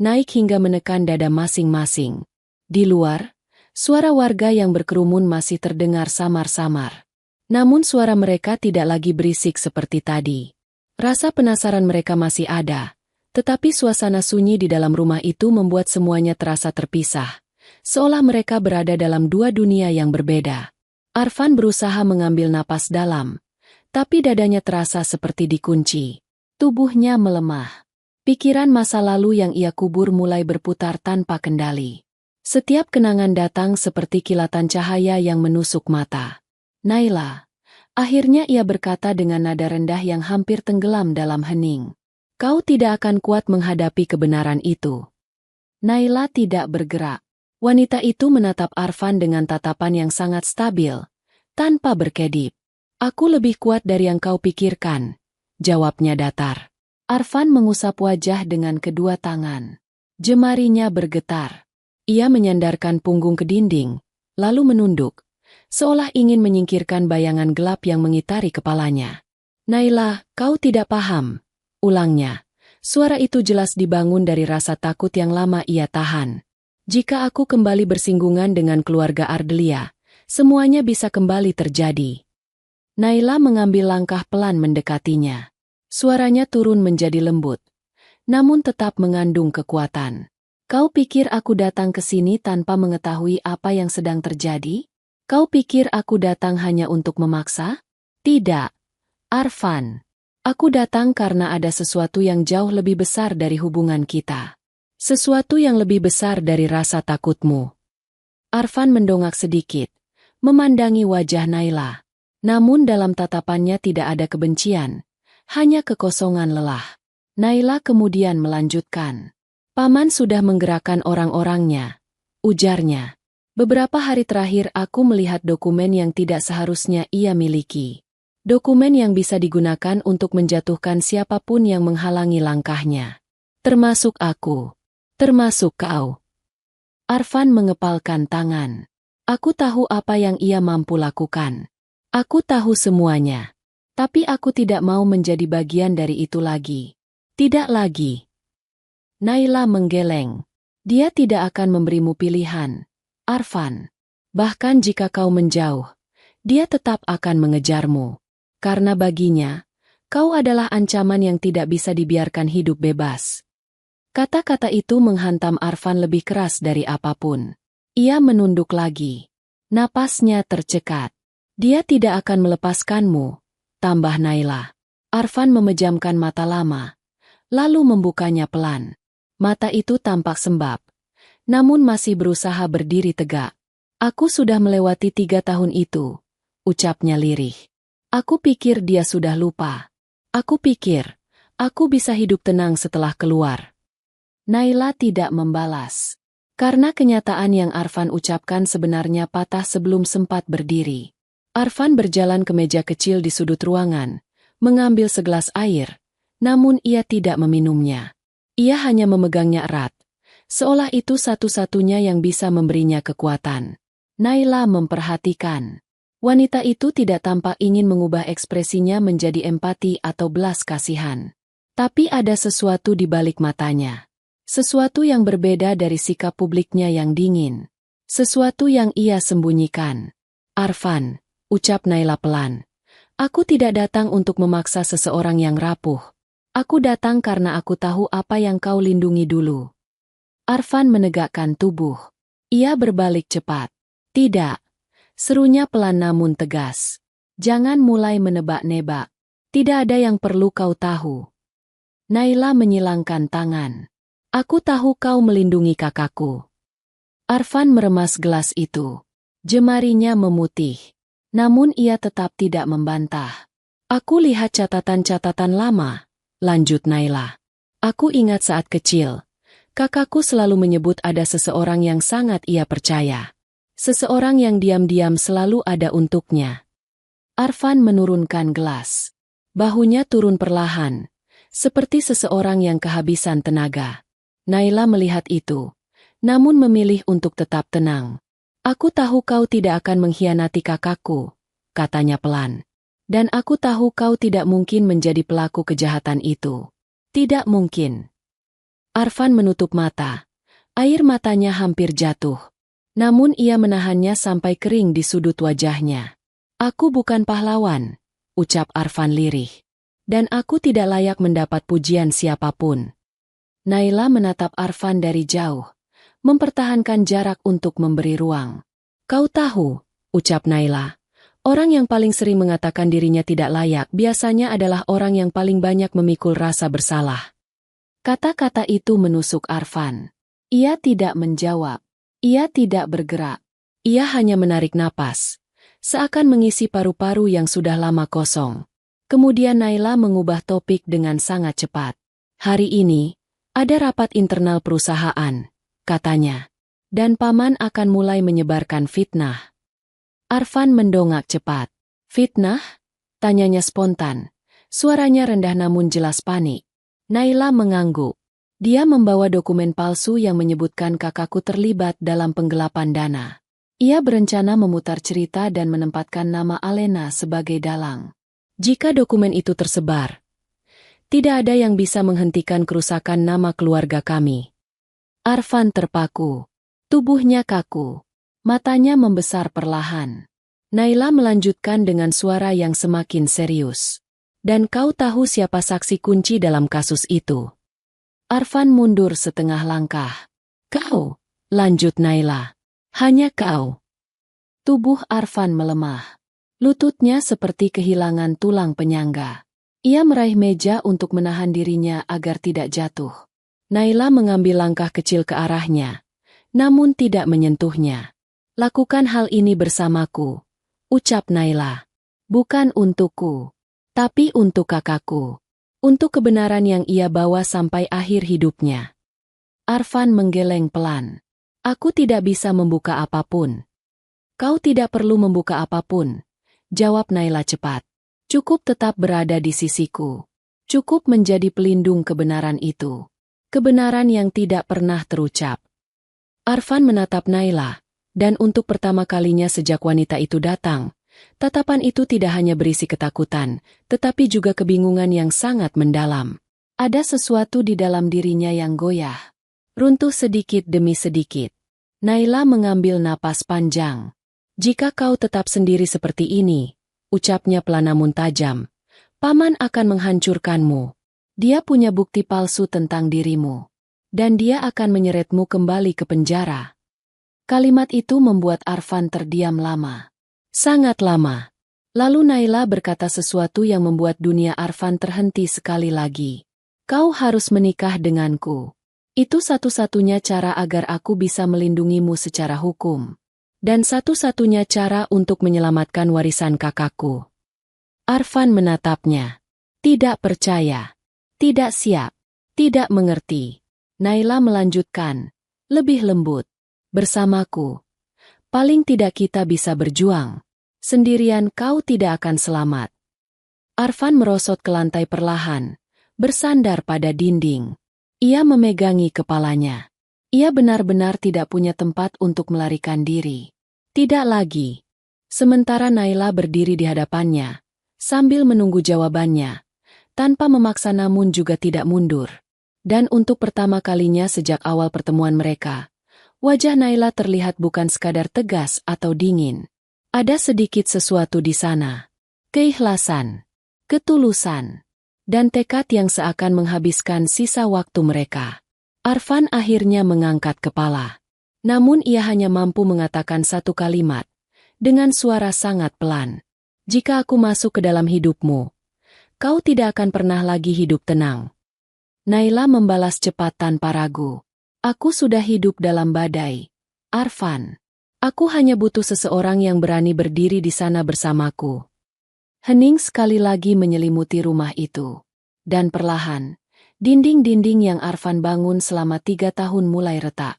naik hingga menekan dada masing-masing. Di luar, suara warga yang berkerumun masih terdengar samar-samar. Namun suara mereka tidak lagi berisik seperti tadi. Rasa penasaran mereka masih ada, tetapi suasana sunyi di dalam rumah itu membuat semuanya terasa terpisah, seolah mereka berada dalam 2 dunia yang berbeda. Arfan berusaha mengambil napas dalam, tapi dadanya terasa seperti dikunci. Tubuhnya melemah. Pikiran masa lalu yang ia kubur mulai berputar tanpa kendali. Setiap kenangan datang seperti kilatan cahaya yang menusuk mata. Naila. Akhirnya ia berkata dengan nada rendah yang hampir tenggelam dalam hening. Kau tidak akan kuat menghadapi kebenaran itu. Naila tidak bergerak. Wanita itu menatap Arfan dengan tatapan yang sangat stabil, tanpa berkedip. Aku lebih kuat dari yang kau pikirkan, jawabnya datar. Arfan mengusap wajah dengan kedua tangan. Jemarinya bergetar. Ia menyandarkan punggung ke dinding, lalu menunduk, seolah ingin menyingkirkan bayangan gelap yang mengitari kepalanya. Naila, kau tidak paham, ulangnya. Suara itu jelas dibangun dari rasa takut yang lama ia tahan. Jika aku kembali bersinggungan dengan keluarga Ardelia, semuanya bisa kembali terjadi. Naila mengambil langkah pelan mendekatinya. Suaranya turun menjadi lembut, namun tetap mengandung kekuatan. Kau pikir aku datang ke sini tanpa mengetahui apa yang sedang terjadi? Kau pikir aku datang hanya untuk memaksa? Tidak, Arfan. Aku datang karena ada sesuatu yang jauh lebih besar dari hubungan kita. Sesuatu yang lebih besar dari rasa takutmu. Arfan mendongak sedikit, memandangi wajah Naila. Namun dalam tatapannya tidak ada kebencian, hanya kekosongan lelah. Naila kemudian melanjutkan. Paman sudah menggerakkan orang-orangnya, ujarnya. Beberapa hari terakhir aku melihat dokumen yang tidak seharusnya ia miliki. Dokumen yang bisa digunakan untuk menjatuhkan siapapun yang menghalangi langkahnya. Termasuk aku. Termasuk kau. Arfan mengepalkan tangan. Aku tahu apa yang ia mampu lakukan. Aku tahu semuanya. Tapi aku tidak mau menjadi bagian dari itu lagi. Tidak lagi. Naila menggeleng. Dia tidak akan memberimu pilihan, Arfan. Bahkan jika kau menjauh, dia tetap akan mengejarmu. Karena baginya, kau adalah ancaman yang tidak bisa dibiarkan hidup bebas. Kata-kata itu menghantam Arfan lebih keras dari apapun. Ia menunduk lagi. Napasnya tercekat. Dia tidak akan melepaskanmu, tambah Naila. Arfan memejamkan mata lama, lalu membukanya pelan. Mata itu tampak sembab, namun masih berusaha berdiri tegak. Aku sudah melewati 3 tahun itu, ucapnya lirih. Aku pikir dia sudah lupa. Aku pikir, aku bisa hidup tenang setelah keluar. Naila tidak membalas. Karena kenyataan yang Arfan ucapkan sebenarnya patah sebelum sempat berdiri. Arfan berjalan ke meja kecil di sudut ruangan, mengambil segelas air, namun ia tidak meminumnya. Ia hanya memegangnya erat, seolah itu satu-satunya yang bisa memberinya kekuatan. Naila memperhatikan. Wanita itu tidak tampak ingin mengubah ekspresinya menjadi empati atau belas kasihan. Tapi ada sesuatu di balik matanya. Sesuatu yang berbeda dari sikap publiknya yang dingin. Sesuatu yang ia sembunyikan. Arfan, ucap Naila pelan. Aku tidak datang untuk memaksa seseorang yang rapuh. Aku datang karena aku tahu apa yang kau lindungi dulu. Arfan menegakkan tubuh. Ia berbalik cepat. Tidak. Serunya pelan namun tegas. Jangan mulai menebak-nebak. Tidak ada yang perlu kau tahu. Naila menyilangkan tangan. Aku tahu kau melindungi kakakku. Arfan meremas gelas itu. Jemarinya memutih. Namun ia tetap tidak membantah. Aku lihat catatan-catatan lama, lanjut Naila. Aku ingat saat kecil, Kakakku selalu menyebut ada seseorang yang sangat ia percaya. Seseorang yang diam-diam selalu ada untuknya. Arfan menurunkan gelas. Bahunya turun perlahan, seperti seseorang yang kehabisan tenaga. Naila melihat itu, namun memilih untuk tetap tenang. Aku tahu kau tidak akan mengkhianati kakakku, katanya pelan. Dan aku tahu kau tidak mungkin menjadi pelaku kejahatan itu. Tidak mungkin. Arfan menutup mata. Air matanya hampir jatuh. Namun ia menahannya sampai kering di sudut wajahnya. Aku bukan pahlawan, ucap Arfan lirih. Dan aku tidak layak mendapat pujian siapapun. Naila menatap Arfan dari jauh, mempertahankan jarak untuk memberi ruang. Kau tahu, ucap Naila. Orang yang paling sering mengatakan dirinya tidak layak biasanya adalah orang yang paling banyak memikul rasa bersalah. Kata-kata itu menusuk Arfan. Ia tidak menjawab. Ia tidak bergerak. Ia hanya menarik napas, seakan mengisi paru-paru yang sudah lama kosong. Kemudian Naila mengubah topik dengan sangat cepat. Hari ini, ada rapat internal perusahaan, katanya. Dan paman akan mulai menyebarkan fitnah. Arfan mendongak cepat. Fitnah? Tanyanya spontan. Suaranya rendah namun jelas panik. Naila mengangguk. Dia membawa dokumen palsu yang menyebutkan kakakku terlibat dalam penggelapan dana. Ia berencana memutar cerita dan menempatkan nama Alena sebagai dalang. Jika dokumen itu tersebar, tidak ada yang bisa menghentikan kerusakan nama keluarga kami. Arfan terpaku. Tubuhnya kaku. Matanya membesar perlahan. Naila melanjutkan dengan suara yang semakin serius. Dan kau tahu siapa saksi kunci dalam kasus itu? Arfan mundur setengah langkah. Kau, lanjut Naila. Hanya kau. Tubuh Arfan melemah. Lututnya seperti kehilangan tulang penyangga. Ia meraih meja untuk menahan dirinya agar tidak jatuh. Naila mengambil langkah kecil ke arahnya, namun tidak menyentuhnya. Lakukan hal ini bersamaku, ucap Naila. Bukan untukku, tapi untuk kakakku. Untuk kebenaran yang ia bawa sampai akhir hidupnya. Arfan menggeleng pelan. Aku tidak bisa membuka apapun. Kau tidak perlu membuka apapun, jawab Naila cepat. Cukup tetap berada di sisiku. Cukup menjadi pelindung kebenaran itu. Kebenaran yang tidak pernah terucap. Arfan menatap Naila. Dan untuk pertama kalinya sejak wanita itu datang, tatapan itu tidak hanya berisi ketakutan, tetapi juga kebingungan yang sangat mendalam. Ada sesuatu di dalam dirinya yang goyah. Runtuh sedikit demi sedikit. Naila mengambil napas panjang. Jika kau tetap sendiri seperti ini, ucapnya pelan namun tajam, paman akan menghancurkanmu. Dia punya bukti palsu tentang dirimu. Dan dia akan menyeretmu kembali ke penjara. Kalimat itu membuat Arfan terdiam lama. Sangat lama. Lalu Naila berkata sesuatu yang membuat dunia Arfan terhenti sekali lagi. Kau harus menikah denganku. Itu satu-satunya cara agar aku bisa melindungimu secara hukum. Dan satu-satunya cara untuk menyelamatkan warisan kakakku. Arfan menatapnya. Tidak percaya. Tidak siap. Tidak mengerti. Naila melanjutkan. Lebih lembut. Bersamaku. Paling tidak kita bisa berjuang. Sendirian kau tidak akan selamat. Arfan merosot ke lantai perlahan, bersandar pada dinding. Ia memegangi kepalanya. Ia benar-benar tidak punya tempat untuk melarikan diri. Tidak lagi. Sementara Naila berdiri di hadapannya, sambil menunggu jawabannya, tanpa memaksa namun juga tidak mundur. Dan untuk pertama kalinya sejak awal pertemuan mereka, wajah Naila terlihat bukan sekadar tegas atau dingin. Ada sedikit sesuatu di sana. Keikhlasan, ketulusan, dan tekad yang seakan menghabiskan sisa waktu mereka. Arfan akhirnya mengangkat kepala. Namun ia hanya mampu mengatakan satu kalimat, dengan suara sangat pelan. Jika aku masuk ke dalam hidupmu, kau tidak akan pernah lagi hidup tenang. Naila membalas cepat tanpa ragu. Aku sudah hidup dalam badai. Arfan, aku hanya butuh seseorang yang berani berdiri di sana bersamaku. Hening sekali lagi menyelimuti rumah itu. Dan perlahan, Dinding-dinding yang Arfan bangun selama 3 tahun mulai retak.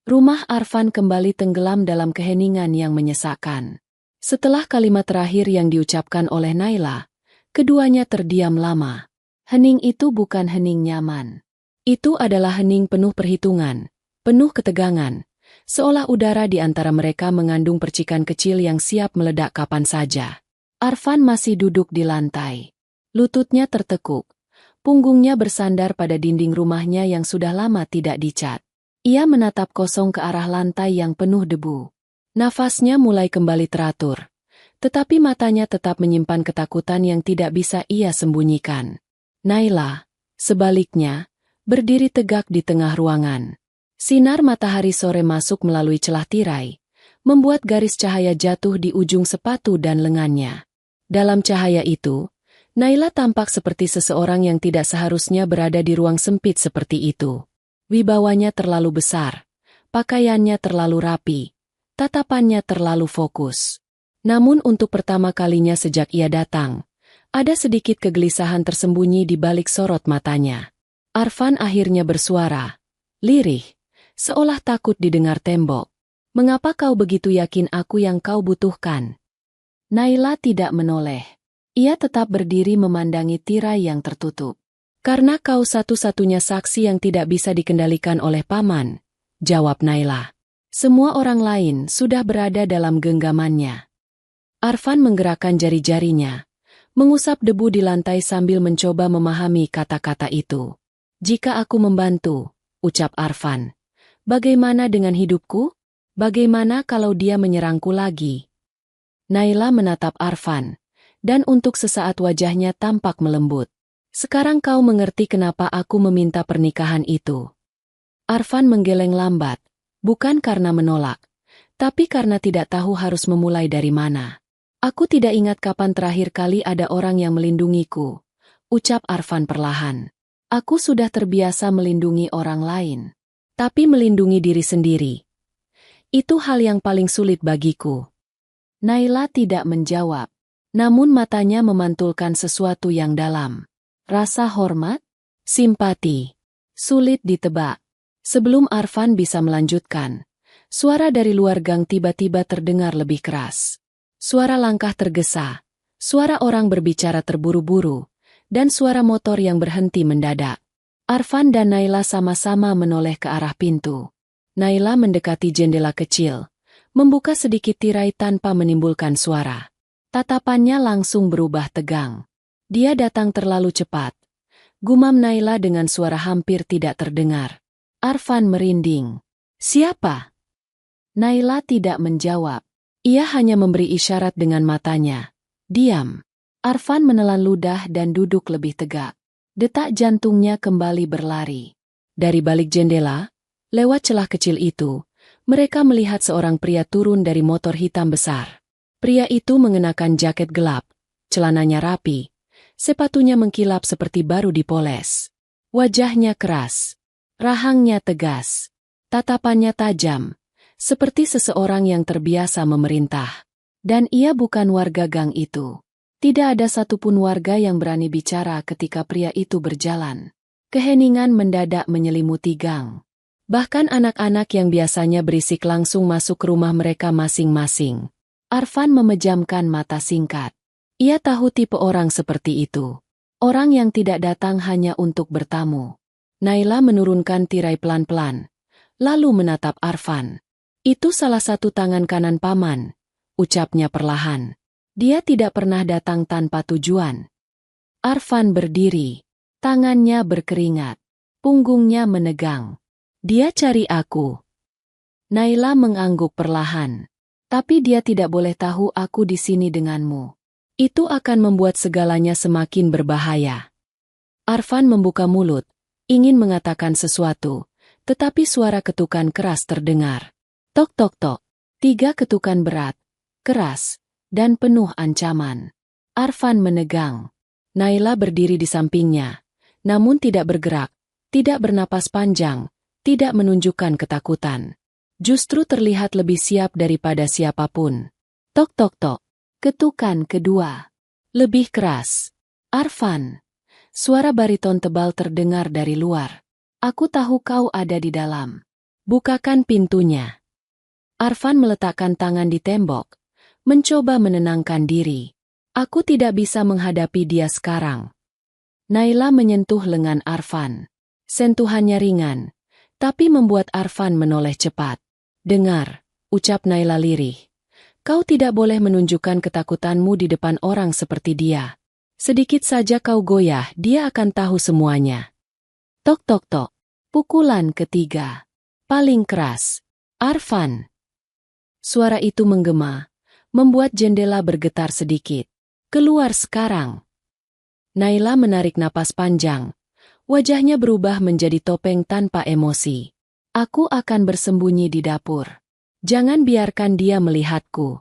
Rumah Arfan kembali tenggelam dalam keheningan yang menyesakkan. Setelah kalimat terakhir yang diucapkan oleh Naila, keduanya terdiam lama. Hening itu bukan hening nyaman. Itu adalah hening penuh perhitungan, penuh ketegangan, seolah udara di antara mereka mengandung percikan kecil yang siap meledak kapan saja. Arfan masih duduk di lantai. Lututnya tertekuk. Punggungnya bersandar pada dinding rumahnya yang sudah lama tidak dicat. Ia menatap kosong ke arah lantai yang penuh debu. Nafasnya mulai kembali teratur. Tetapi matanya tetap menyimpan ketakutan yang tidak bisa ia sembunyikan. Naila, sebaliknya, berdiri tegak di tengah ruangan. Sinar matahari sore masuk melalui celah tirai, membuat garis cahaya jatuh di ujung sepatu dan lengannya. Dalam cahaya itu, Naila tampak seperti seseorang yang tidak seharusnya berada di ruang sempit seperti itu. Wibawanya terlalu besar, pakaiannya terlalu rapi, tatapannya terlalu fokus. Namun untuk pertama kalinya sejak ia datang, ada sedikit kegelisahan tersembunyi di balik sorot matanya. Arfan akhirnya bersuara, lirih, seolah takut didengar tembok. "Mengapa kau begitu yakin aku yang kau butuhkan?" Naila tidak menoleh. Ia tetap berdiri memandangi tirai yang tertutup. "Karena kau satu-satunya saksi yang tidak bisa dikendalikan oleh paman," jawab Naila. "Semua orang lain sudah berada dalam genggamannya." Arfan menggerakkan jari-jarinya, mengusap debu di lantai sambil mencoba memahami kata-kata itu. "Jika aku membantu," ucap Arfan, "bagaimana dengan hidupku? Bagaimana kalau dia menyerangku lagi?" Naila menatap Arfan, dan untuk sesaat wajahnya tampak melembut. "Sekarang kau mengerti kenapa aku meminta pernikahan itu." Arfan menggeleng lambat, bukan karena menolak, tapi karena tidak tahu harus memulai dari mana. "Aku tidak ingat kapan terakhir kali ada orang yang melindungiku," ucap Arfan perlahan. "Aku sudah terbiasa melindungi orang lain. Tapi melindungi diri sendiri, itu hal yang paling sulit bagiku." Naila tidak menjawab. Namun matanya memantulkan sesuatu yang dalam. Rasa hormat? Simpati? Sulit ditebak. Sebelum Arfan bisa melanjutkan, suara dari luar gang tiba-tiba terdengar lebih keras. Suara langkah tergesa, suara orang berbicara terburu-buru, dan suara motor yang berhenti mendadak. Arfan dan Naila sama-sama menoleh ke arah pintu. Naila mendekati jendela kecil, membuka sedikit tirai tanpa menimbulkan suara. Tatapannya langsung berubah tegang. "Dia datang terlalu cepat," gumam Naila dengan suara hampir tidak terdengar. Arfan merinding. "Siapa?" Naila tidak menjawab. Ia hanya memberi isyarat dengan matanya. "Diam." Arfan menelan ludah dan duduk lebih tegak. Detak jantungnya kembali berlari. Dari balik jendela, lewat celah kecil itu, mereka melihat seorang pria turun dari motor hitam besar. Pria itu mengenakan jaket gelap, celananya rapi, sepatunya mengkilap seperti baru dipoles. Wajahnya keras, rahangnya tegas, tatapannya tajam, seperti seseorang yang terbiasa memerintah. Dan ia bukan warga gang itu. Tidak ada satupun warga yang berani bicara ketika pria itu berjalan. Keheningan mendadak menyelimuti gang. Bahkan anak-anak yang biasanya berisik langsung masuk ke rumah mereka masing-masing. Arfan memejamkan mata singkat. Ia tahu tipe orang seperti itu. Orang yang tidak datang hanya untuk bertamu. Naila menurunkan tirai pelan-pelan, lalu menatap Arfan. "Itu salah satu tangan kanan paman," ucapnya perlahan. "Dia tidak pernah datang tanpa tujuan." Arfan berdiri, tangannya berkeringat, punggungnya menegang. "Dia cari aku." Naila mengangguk perlahan. "Tapi dia tidak boleh tahu aku di sini denganmu. Itu akan membuat segalanya semakin berbahaya." Arfan membuka mulut, ingin mengatakan sesuatu, tetapi suara ketukan keras terdengar. Tok tok tok. 3 ketukan berat, keras, dan penuh ancaman. Arfan menegang. Naila berdiri di sampingnya, namun tidak bergerak, tidak bernapas panjang, tidak menunjukkan ketakutan. Justru terlihat lebih siap daripada siapapun. Tok tok tok. Ketukan kedua. Lebih keras. "Arfan." Suara bariton tebal terdengar dari luar. Aku tahu kau ada di dalam. Bukakan pintunya. Arfan meletakkan tangan di tembok, mencoba menenangkan diri. Aku tidak bisa menghadapi dia sekarang. Naila menyentuh lengan Arfan. Sentuhannya ringan, tapi membuat Arfan menoleh cepat. Dengar, ucap Naila lirih. Kau tidak boleh menunjukkan ketakutanmu di depan orang seperti dia. Sedikit saja kau goyah, dia akan tahu semuanya. Tok tok tok. Pukulan ketiga. Paling keras. Arfan. Suara itu menggema, membuat jendela bergetar sedikit. Keluar sekarang. Naila menarik napas panjang. Wajahnya berubah menjadi topeng tanpa emosi. Aku akan bersembunyi di dapur. Jangan biarkan dia melihatku.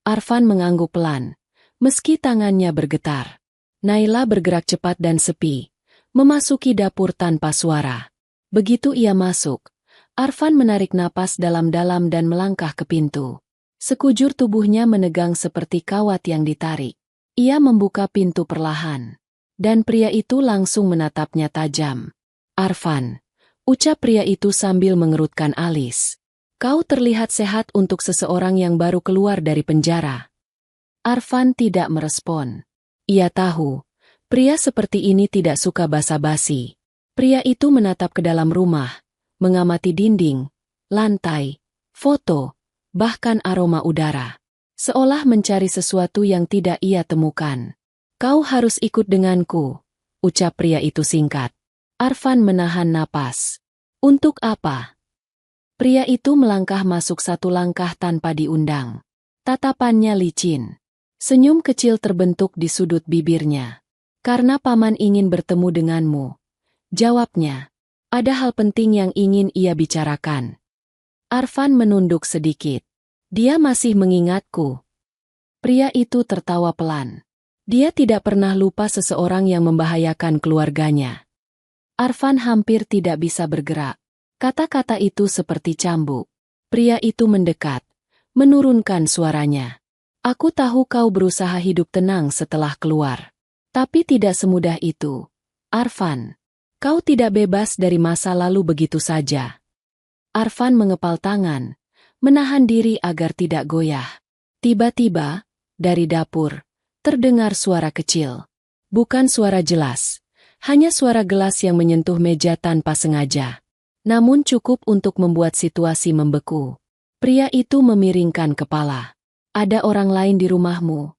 Arfan mengangguk pelan. Meski tangannya bergetar, Naila bergerak cepat dan sepi, memasuki dapur tanpa suara. Begitu ia masuk, Arfan menarik napas dalam-dalam dan melangkah ke pintu. Sekujur tubuhnya menegang seperti kawat yang ditarik. Ia membuka pintu perlahan, dan pria itu langsung menatapnya tajam. Arfan, ucap pria itu sambil mengerutkan alis. Kau terlihat sehat untuk seseorang yang baru keluar dari penjara. Arfan tidak merespon. Ia tahu, pria seperti ini tidak suka basa-basi. Pria itu menatap ke dalam rumah, mengamati dinding, lantai, foto, bahkan aroma udara. Seolah mencari sesuatu yang tidak ia temukan. Kau harus ikut denganku, ucap pria itu singkat. Arfan menahan napas. Untuk apa? Pria itu melangkah masuk satu langkah tanpa diundang. Tatapannya licin. Senyum kecil terbentuk di sudut bibirnya. Karena paman ingin bertemu denganmu. Jawabnya. Ada hal penting yang ingin ia bicarakan. Arfan menunduk sedikit. Dia masih mengingatku. Pria itu tertawa pelan. Dia tidak pernah lupa seseorang yang membahayakan keluarganya. Arfan hampir tidak bisa bergerak. Kata-kata itu seperti cambuk. Pria itu mendekat, menurunkan suaranya. Aku tahu kau berusaha hidup tenang setelah keluar. Tapi tidak semudah itu. Arfan, kau tidak bebas dari masa lalu begitu saja. Arfan mengepal tangan, menahan diri agar tidak goyah. Tiba-tiba, dari dapur, terdengar suara kecil. Bukan suara jelas, hanya suara gelas yang menyentuh meja tanpa sengaja. Namun cukup untuk membuat situasi membeku. Pria itu memiringkan kepala. Ada orang lain di rumahmu?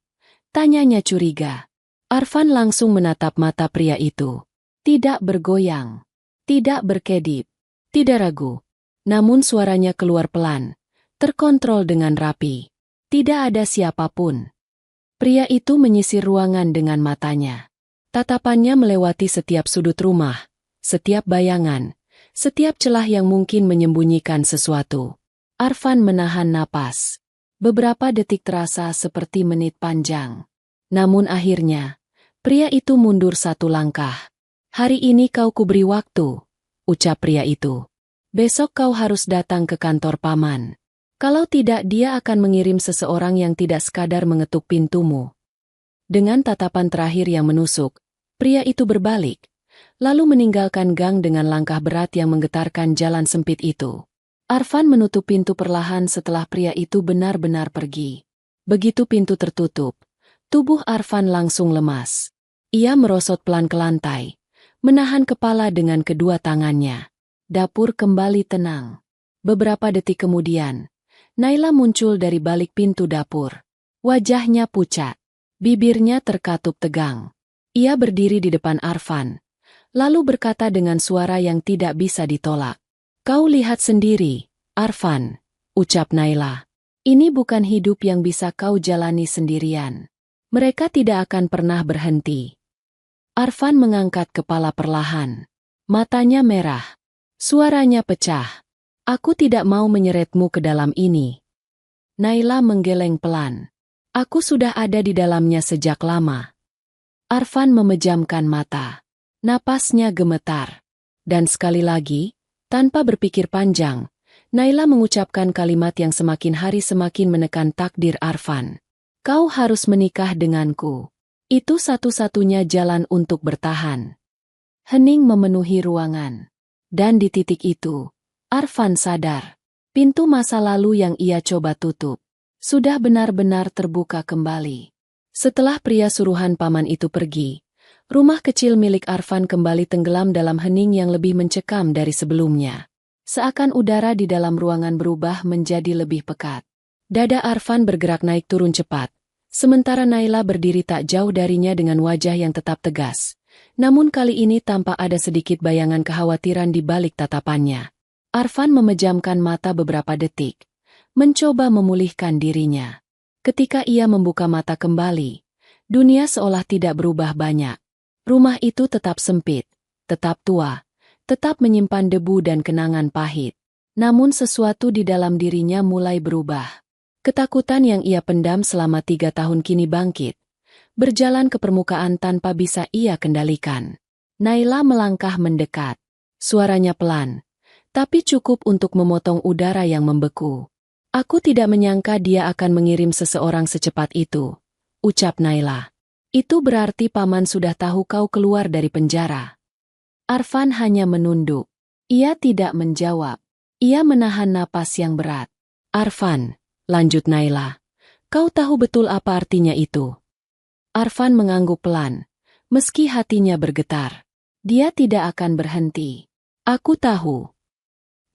Tanyanya curiga. Arfan langsung menatap mata pria itu. Tidak bergoyang. Tidak berkedip. Tidak ragu. Namun suaranya keluar pelan. Terkontrol dengan rapi. Tidak ada siapapun. Pria itu menyisir ruangan dengan matanya. Tatapannya melewati setiap sudut rumah, setiap bayangan, setiap celah yang mungkin menyembunyikan sesuatu. Arfan menahan napas. Beberapa detik terasa seperti menit panjang. Namun akhirnya, pria itu mundur satu langkah. Hari ini kau kuberi waktu, ucap pria itu. Besok kau harus datang ke kantor paman. Kalau tidak dia akan mengirim seseorang yang tidak sekadar mengetuk pintumu. Dengan tatapan terakhir yang menusuk, pria itu berbalik, lalu meninggalkan gang dengan langkah berat yang menggetarkan jalan sempit itu. Arfan menutup pintu perlahan setelah pria itu benar-benar pergi. Begitu pintu tertutup, tubuh Arfan langsung lemas. Ia merosot pelan ke lantai, menahan kepala dengan kedua tangannya. Dapur kembali tenang. Beberapa detik kemudian, Naila muncul dari balik pintu dapur. Wajahnya pucat, bibirnya terkatup tegang. Ia berdiri di depan Arfan, lalu berkata dengan suara yang tidak bisa ditolak. Kau lihat sendiri, Arfan, ucap Naila. Ini bukan hidup yang bisa kau jalani sendirian. Mereka tidak akan pernah berhenti. Arfan mengangkat kepala perlahan. Matanya merah. Suaranya pecah. Aku tidak mau menyeretmu ke dalam ini. Naila menggeleng pelan. Aku sudah ada di dalamnya sejak lama. Arfan memejamkan mata. Napasnya gemetar. Dan sekali lagi, tanpa berpikir panjang, Naila mengucapkan kalimat yang semakin hari semakin menekan takdir Arfan. Kau harus menikah denganku. Itu satu-satunya jalan untuk bertahan. Hening memenuhi ruangan. Dan di titik itu, Arfan sadar. Pintu masa lalu yang ia coba tutup sudah benar-benar terbuka kembali. Setelah pria suruhan paman itu pergi, rumah kecil milik Arfan kembali tenggelam dalam hening yang lebih mencekam dari sebelumnya. Seakan udara di dalam ruangan berubah menjadi lebih pekat. Dada Arfan bergerak naik turun cepat, sementara Naila berdiri tak jauh darinya dengan wajah yang tetap tegas. Namun kali ini tampak ada sedikit bayangan kekhawatiran di balik tatapannya. Arfan memejamkan mata beberapa detik, mencoba memulihkan dirinya. Ketika ia membuka mata kembali, dunia seolah tidak berubah banyak. Rumah itu tetap sempit, tetap tua, tetap menyimpan debu dan kenangan pahit. Namun sesuatu di dalam dirinya mulai berubah. Ketakutan yang ia pendam selama 3 tahun kini bangkit, berjalan ke permukaan tanpa bisa ia kendalikan. Naila melangkah mendekat. Suaranya pelan, tapi cukup untuk memotong udara yang membeku. Aku tidak menyangka dia akan mengirim seseorang secepat itu, ucap Naila. Itu berarti paman sudah tahu kau keluar dari penjara. Arfan hanya menunduk. Ia tidak menjawab. Ia menahan napas yang berat. Arfan, lanjut Naila, kau tahu betul apa artinya itu? Arfan mengangguk pelan, meski hatinya bergetar. Dia tidak akan berhenti. Aku tahu.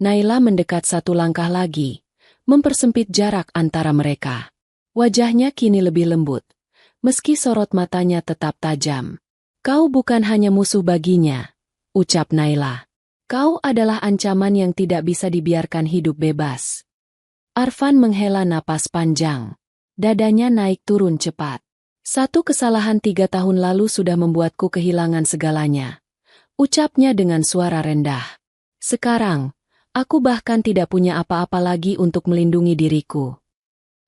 Naila mendekat satu langkah lagi, mempersempit jarak antara mereka. Wajahnya kini lebih lembut, meski sorot matanya tetap tajam. Kau bukan hanya musuh baginya, ucap Naila. Kau adalah ancaman yang tidak bisa dibiarkan hidup bebas. Arfan menghela napas panjang. Dadanya naik turun cepat. Satu kesalahan 3 tahun lalu sudah membuatku kehilangan segalanya, ucapnya dengan suara rendah. Sekarang, aku bahkan tidak punya apa-apa lagi untuk melindungi diriku.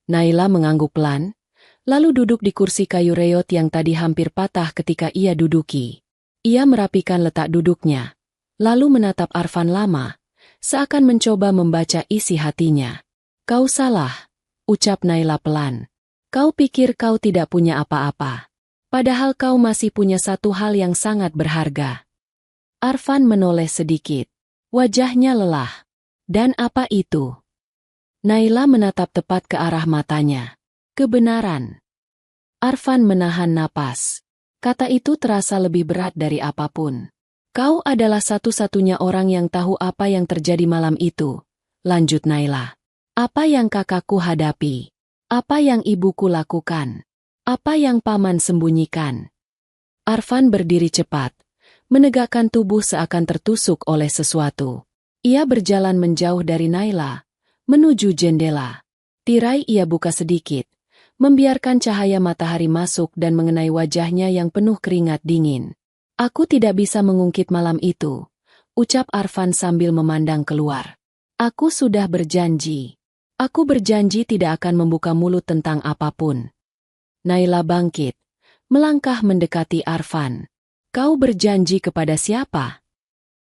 Naila mengangguk pelan, lalu duduk di kursi kayu reot yang tadi hampir patah ketika ia duduki. Ia merapikan letak duduknya, lalu menatap Arfan lama, seakan mencoba membaca isi hatinya. Kau salah, ucap Naila pelan. Kau pikir kau tidak punya apa-apa. Padahal kau masih punya satu hal yang sangat berharga. Arfan menoleh sedikit. Wajahnya lelah. Dan apa itu? Naila menatap tepat ke arah matanya. Kebenaran. Arfan menahan napas. Kata itu terasa lebih berat dari apapun. Kau adalah satu-satunya orang yang tahu apa yang terjadi malam itu, lanjut Naila. Apa yang kakakku hadapi? Apa yang ibuku lakukan? Apa yang paman sembunyikan? Arfan berdiri cepat, menegakkan tubuh seakan tertusuk oleh sesuatu. Ia berjalan menjauh dari Naila, menuju jendela. Tirai ia buka sedikit, membiarkan cahaya matahari masuk dan mengenai wajahnya yang penuh keringat dingin. Aku tidak bisa mengungkit malam itu, ucap Arfan sambil memandang keluar. Aku sudah berjanji. Aku berjanji tidak akan membuka mulut tentang apapun. Naila bangkit, melangkah mendekati Arfan. Kau berjanji kepada siapa?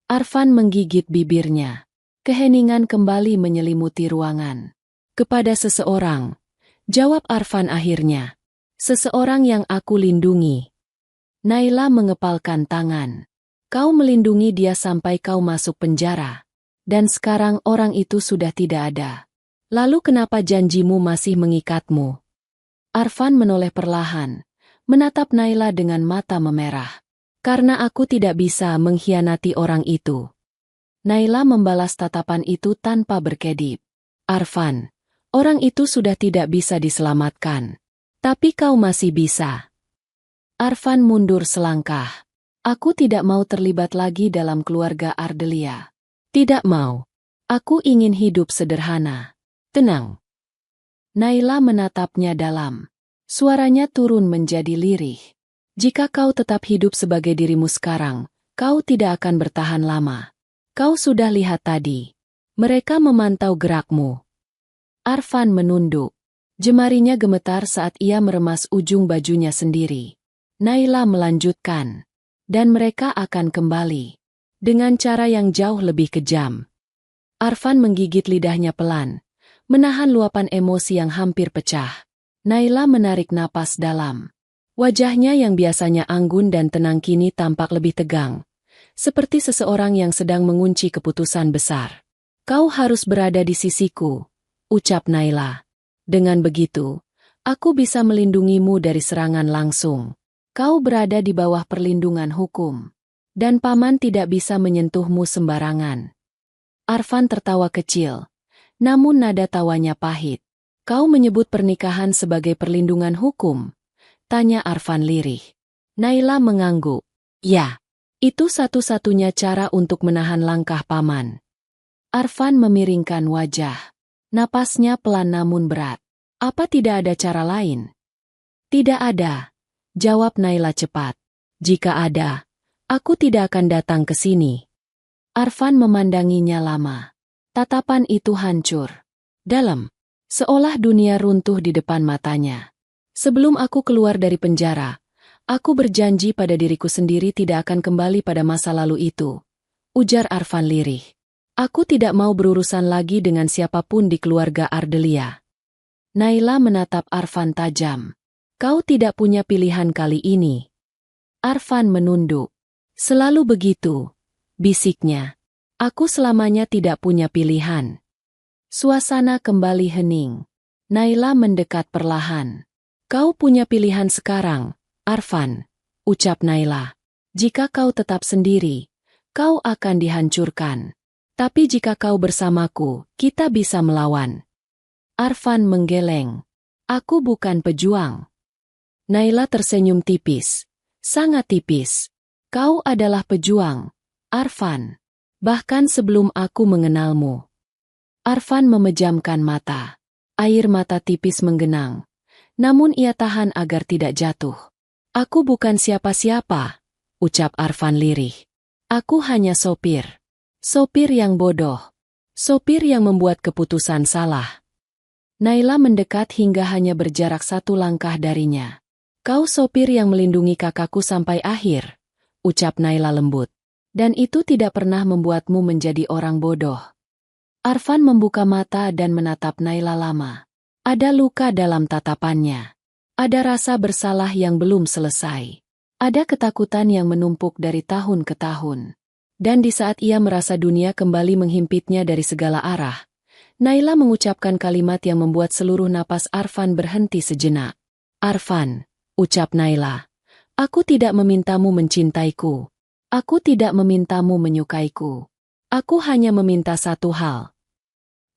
Arfan menggigit bibirnya. Keheningan kembali menyelimuti ruangan. Kepada seseorang, jawab Arfan akhirnya. Seseorang yang aku lindungi. Naila mengepalkan tangan. Kau melindungi dia sampai kau masuk penjara. Dan sekarang orang itu sudah tidak ada. Lalu kenapa janjimu masih mengikatmu? Arfan menoleh perlahan, menatap Naila dengan mata memerah. Karena aku tidak bisa mengkhianati orang itu. Naila membalas tatapan itu tanpa berkedip. Arfan, orang itu sudah tidak bisa diselamatkan. Tapi kau masih bisa. Arfan mundur selangkah. Aku tidak mau terlibat lagi dalam keluarga Ardelia. Tidak mau. Aku ingin hidup sederhana. Tenang. Naila menatapnya dalam. Suaranya turun menjadi lirih. Jika kau tetap hidup sebagai dirimu sekarang, kau tidak akan bertahan lama. Kau sudah lihat tadi. Mereka memantau gerakmu. Arfan menunduk. Jemarinya gemetar saat ia meremas ujung bajunya sendiri. Naila melanjutkan. Dan mereka akan kembali. Dengan cara yang jauh lebih kejam. Arfan menggigit lidahnya pelan, menahan luapan emosi yang hampir pecah. Naila menarik napas dalam. Wajahnya yang biasanya anggun dan tenang kini tampak lebih tegang, seperti seseorang yang sedang mengunci keputusan besar. Kau harus berada di sisiku, ucap Naila. Dengan begitu, aku bisa melindungimu dari serangan langsung. Kau berada di bawah perlindungan hukum, dan paman tidak bisa menyentuhmu sembarangan. Arfan tertawa kecil, namun nada tawanya pahit. Kau menyebut pernikahan sebagai perlindungan hukum? Tanya Arfan lirih. Naila mengangguk. Ya, itu satu-satunya cara untuk menahan langkah paman. Arfan memiringkan wajah. Napasnya pelan namun berat. Apa tidak ada cara lain? Tidak ada, jawab Naila cepat. Jika ada, aku tidak akan datang ke sini. Arfan memandanginya lama. Tatapan itu hancur. Dalam, seolah dunia runtuh di depan matanya. Sebelum aku keluar dari penjara, aku berjanji pada diriku sendiri tidak akan kembali pada masa lalu itu. Ujar Arfan lirih. Aku tidak mau berurusan lagi dengan siapapun di keluarga Ardelia. Naila menatap Arfan tajam. Kau tidak punya pilihan kali ini. Arfan menunduk. Selalu begitu, bisiknya. Aku selamanya tidak punya pilihan. Suasana kembali hening. Naila mendekat perlahan. Kau punya pilihan sekarang, Arfan, ucap Naila. Jika kau tetap sendiri, kau akan dihancurkan. Tapi jika kau bersamaku, kita bisa melawan. Arfan menggeleng. Aku bukan pejuang. Naila tersenyum tipis. Sangat tipis. Kau adalah pejuang, Arfan. Bahkan sebelum aku mengenalmu. Arfan memejamkan mata. Air mata tipis menggenang. Namun ia tahan agar tidak jatuh. Aku bukan siapa-siapa, ucap Arfan lirih. Aku hanya sopir. Sopir yang bodoh. Sopir yang membuat keputusan salah. Naila mendekat hingga hanya berjarak 1 langkah darinya. Kau sopir yang melindungi kakakku sampai akhir, ucap Naila lembut. Dan itu tidak pernah membuatmu menjadi orang bodoh. Arfan membuka mata dan menatap Naila lama. Ada luka dalam tatapannya. Ada rasa bersalah yang belum selesai. Ada ketakutan yang menumpuk dari tahun ke tahun. Dan di saat ia merasa dunia kembali menghimpitnya dari segala arah, Naila mengucapkan kalimat yang membuat seluruh napas Arfan berhenti sejenak. Arfan, ucap Naila, aku tidak memintamu mencintaiku. Aku tidak memintamu menyukaiku. Aku hanya meminta satu hal.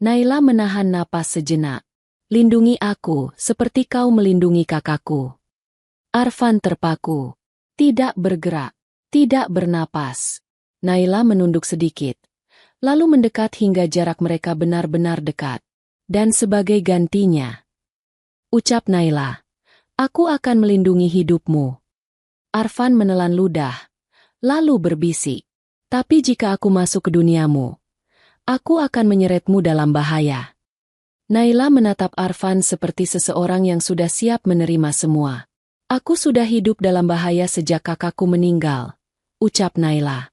Naila menahan napas sejenak. Lindungi aku seperti kau melindungi kakakku. Arfan terpaku. Tidak bergerak. Tidak bernapas. Naila menunduk sedikit. Lalu mendekat hingga jarak mereka benar-benar dekat. Dan sebagai gantinya, ucap Naila, aku akan melindungi hidupmu. Arfan menelan ludah. Lalu berbisik. Tapi jika aku masuk ke duniamu, aku akan menyeretmu dalam bahaya. Naila menatap Arfan seperti seseorang yang sudah siap menerima semua. Aku sudah hidup dalam bahaya sejak kakakku meninggal, ucap Naila.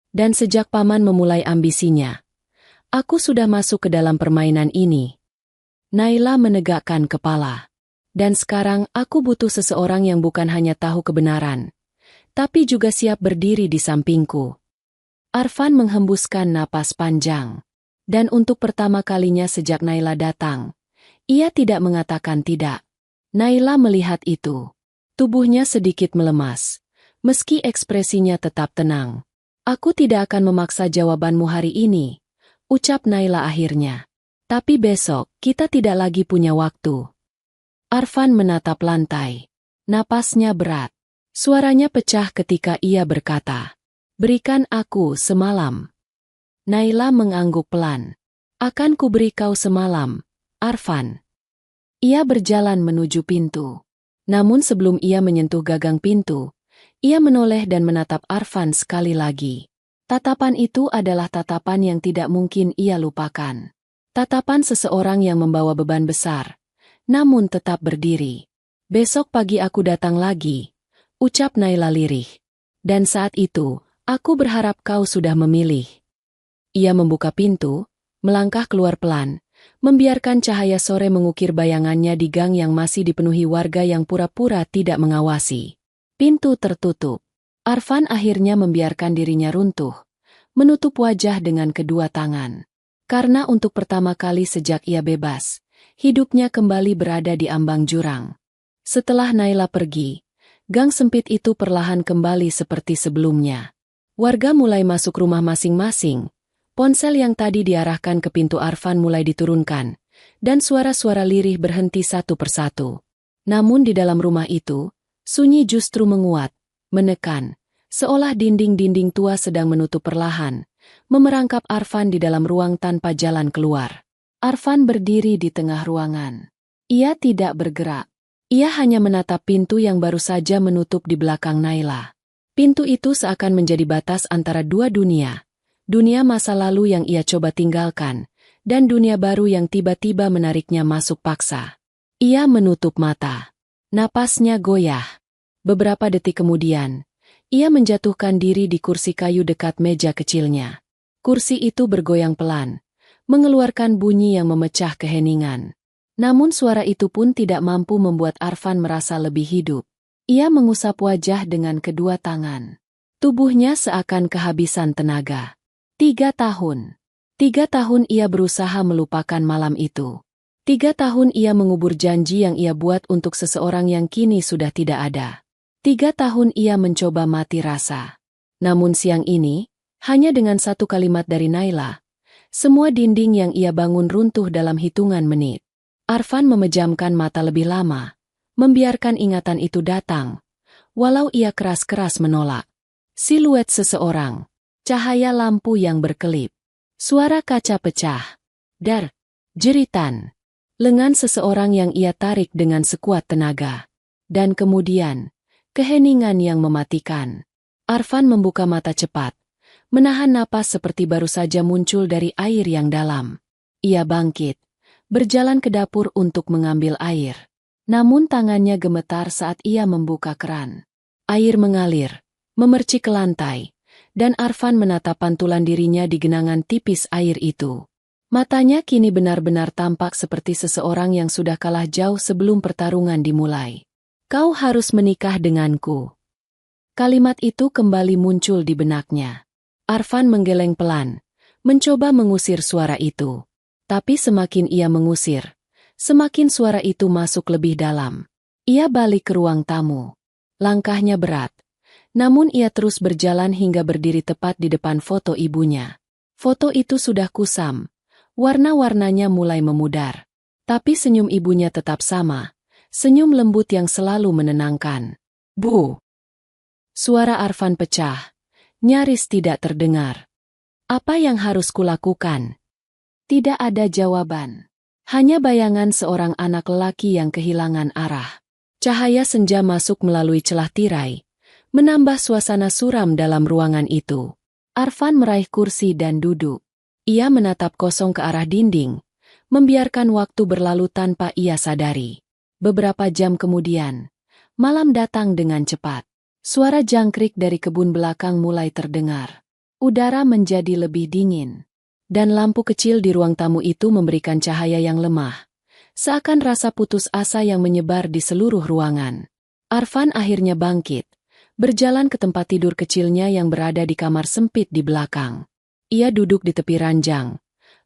Dan sejak paman memulai ambisinya, aku sudah masuk ke dalam permainan ini. Naila menegakkan kepala. Dan sekarang aku butuh seseorang yang bukan hanya tahu kebenaran, tapi juga siap berdiri di sampingku. Arfan menghembuskan napas panjang. Dan untuk pertama kalinya sejak Naila datang, ia tidak mengatakan tidak. Naila melihat itu. Tubuhnya sedikit melemas. Meski ekspresinya tetap tenang. Aku tidak akan memaksa jawabanmu hari ini, ucap Naila akhirnya. Tapi besok, kita tidak lagi punya waktu. Arfan menatap lantai. Napasnya berat. Suaranya pecah ketika ia berkata, berikan aku semalam. Naila mengangguk pelan. Akan kuberi kau semalam, Arfan. Ia berjalan menuju pintu. Namun sebelum ia menyentuh gagang pintu, ia menoleh dan menatap Arfan sekali lagi. Tatapan itu adalah tatapan yang tidak mungkin ia lupakan. Tatapan seseorang yang membawa beban besar, namun tetap berdiri. Besok pagi aku datang lagi, ucap Naila lirih. Dan saat itu, aku berharap kau sudah memilih. Ia membuka pintu, melangkah keluar pelan, membiarkan cahaya sore mengukir bayangannya di gang yang masih dipenuhi warga yang pura-pura tidak mengawasi. Pintu tertutup. Arfan akhirnya membiarkan dirinya runtuh, menutup wajah dengan kedua tangan. Karena untuk pertama kali sejak ia bebas, hidupnya kembali berada di ambang jurang. Setelah Naila pergi, gang sempit itu perlahan kembali seperti sebelumnya. Warga mulai masuk rumah masing-masing. Ponsel yang tadi diarahkan ke pintu Arfan mulai diturunkan, dan suara-suara lirih berhenti satu persatu. Namun di dalam rumah itu, sunyi justru menguat, menekan, seolah dinding-dinding tua sedang menutup perlahan, memerangkap Arfan di dalam ruang tanpa jalan keluar. Arfan berdiri di tengah ruangan. Ia tidak bergerak. Ia hanya menatap pintu yang baru saja menutup di belakang Naila. Pintu itu seakan menjadi batas antara dua dunia. Dunia masa lalu yang ia coba tinggalkan, dan dunia baru yang tiba-tiba menariknya masuk paksa. Ia menutup mata. Napasnya goyah. Beberapa detik kemudian, ia menjatuhkan diri di kursi kayu dekat meja kecilnya. Kursi itu bergoyang pelan, mengeluarkan bunyi yang memecah keheningan. Namun suara itu pun tidak mampu membuat Arfan merasa lebih hidup. Ia mengusap wajah dengan kedua tangan. Tubuhnya seakan kehabisan tenaga. 3 tahun. 3 tahun ia berusaha melupakan malam itu. 3 tahun ia mengubur janji yang ia buat untuk seseorang yang kini sudah tidak ada. 3 tahun ia mencoba mati rasa. Namun siang ini, hanya dengan satu kalimat dari Naila, semua dinding yang ia bangun runtuh dalam hitungan menit. Arfan memejamkan mata lebih lama, membiarkan ingatan itu datang, walau ia keras-keras menolak. Siluet seseorang. Cahaya lampu yang berkelip. Suara kaca pecah. Dar. Jeritan. Lengan seseorang yang ia tarik dengan sekuat tenaga. Dan kemudian, keheningan yang mematikan. Arfan membuka mata cepat, menahan napas seperti baru saja muncul dari air yang dalam. Ia bangkit, berjalan ke dapur untuk mengambil air. Namun tangannya gemetar saat ia membuka keran. Air mengalir, memercik ke lantai. Dan Arfan menatap pantulan dirinya di genangan tipis air itu. Matanya kini benar-benar tampak seperti seseorang yang sudah kalah jauh sebelum pertarungan dimulai. Kau harus menikah denganku. Kalimat itu kembali muncul di benaknya. Arfan menggeleng pelan, mencoba mengusir suara itu. Tapi semakin ia mengusir, semakin suara itu masuk lebih dalam. Ia balik ke ruang tamu. Langkahnya berat. Namun ia terus berjalan hingga berdiri tepat di depan foto ibunya. Foto itu sudah kusam, warna-warnanya mulai memudar. Tapi senyum ibunya tetap sama, senyum lembut yang selalu menenangkan. Bu! Suara Arfan pecah, nyaris tidak terdengar. Apa yang harus kulakukan? Tidak ada jawaban. Hanya bayangan seorang anak lelaki yang kehilangan arah. Cahaya senja masuk melalui celah tirai, menambah suasana suram dalam ruangan itu. Arfan meraih kursi dan duduk. Ia menatap kosong ke arah dinding, membiarkan waktu berlalu tanpa ia sadari. Beberapa jam kemudian, malam datang dengan cepat. Suara jangkrik dari kebun belakang mulai terdengar. Udara menjadi lebih dingin. Dan lampu kecil di ruang tamu itu memberikan cahaya yang lemah, seakan rasa putus asa yang menyebar di seluruh ruangan. Arfan akhirnya bangkit, berjalan ke tempat tidur kecilnya yang berada di kamar sempit di belakang. Ia duduk di tepi ranjang,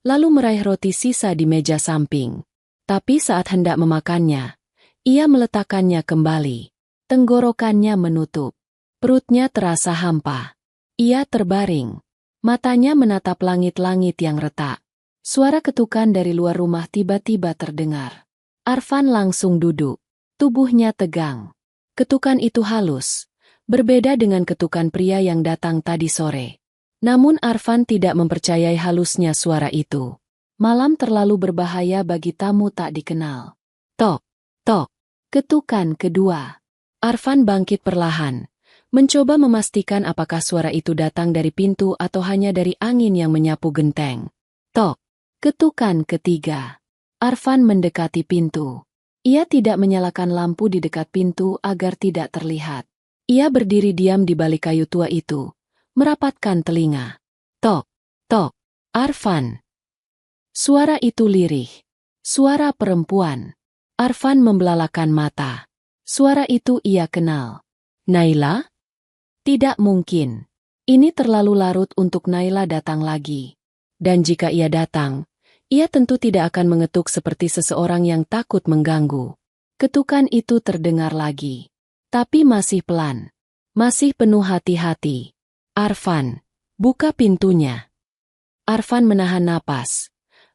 lalu meraih roti sisa di meja samping. Tapi saat hendak memakannya, ia meletakkannya kembali. Tenggorokannya menutup. Perutnya terasa hampa. Ia terbaring. Matanya menatap langit-langit yang retak. Suara ketukan dari luar rumah tiba-tiba terdengar. Arfan langsung duduk. Tubuhnya tegang. Ketukan itu halus, berbeda dengan ketukan pria yang datang tadi sore. Namun Arfan tidak mempercayai halusnya suara itu. Malam terlalu berbahaya bagi tamu tak dikenal. Tok, tok. Ketukan kedua. Arfan bangkit perlahan, mencoba memastikan apakah suara itu datang dari pintu atau hanya dari angin yang menyapu genteng. Tok. Ketukan ketiga. Arfan mendekati pintu. Ia tidak menyalakan lampu di dekat pintu agar tidak terlihat. Ia berdiri diam di balik kayu tua itu, merapatkan telinga. Tok, tok, Arfan. Suara itu lirih. Suara perempuan. Arfan membelalakan mata. Suara itu ia kenal. Naila? Tidak mungkin. Ini terlalu larut untuk Naila datang lagi. Dan jika ia datang, ia tentu tidak akan mengetuk seperti seseorang yang takut mengganggu. Ketukan itu terdengar lagi. Tapi masih pelan. Masih penuh hati-hati. Arfan, buka pintunya. Arfan menahan napas.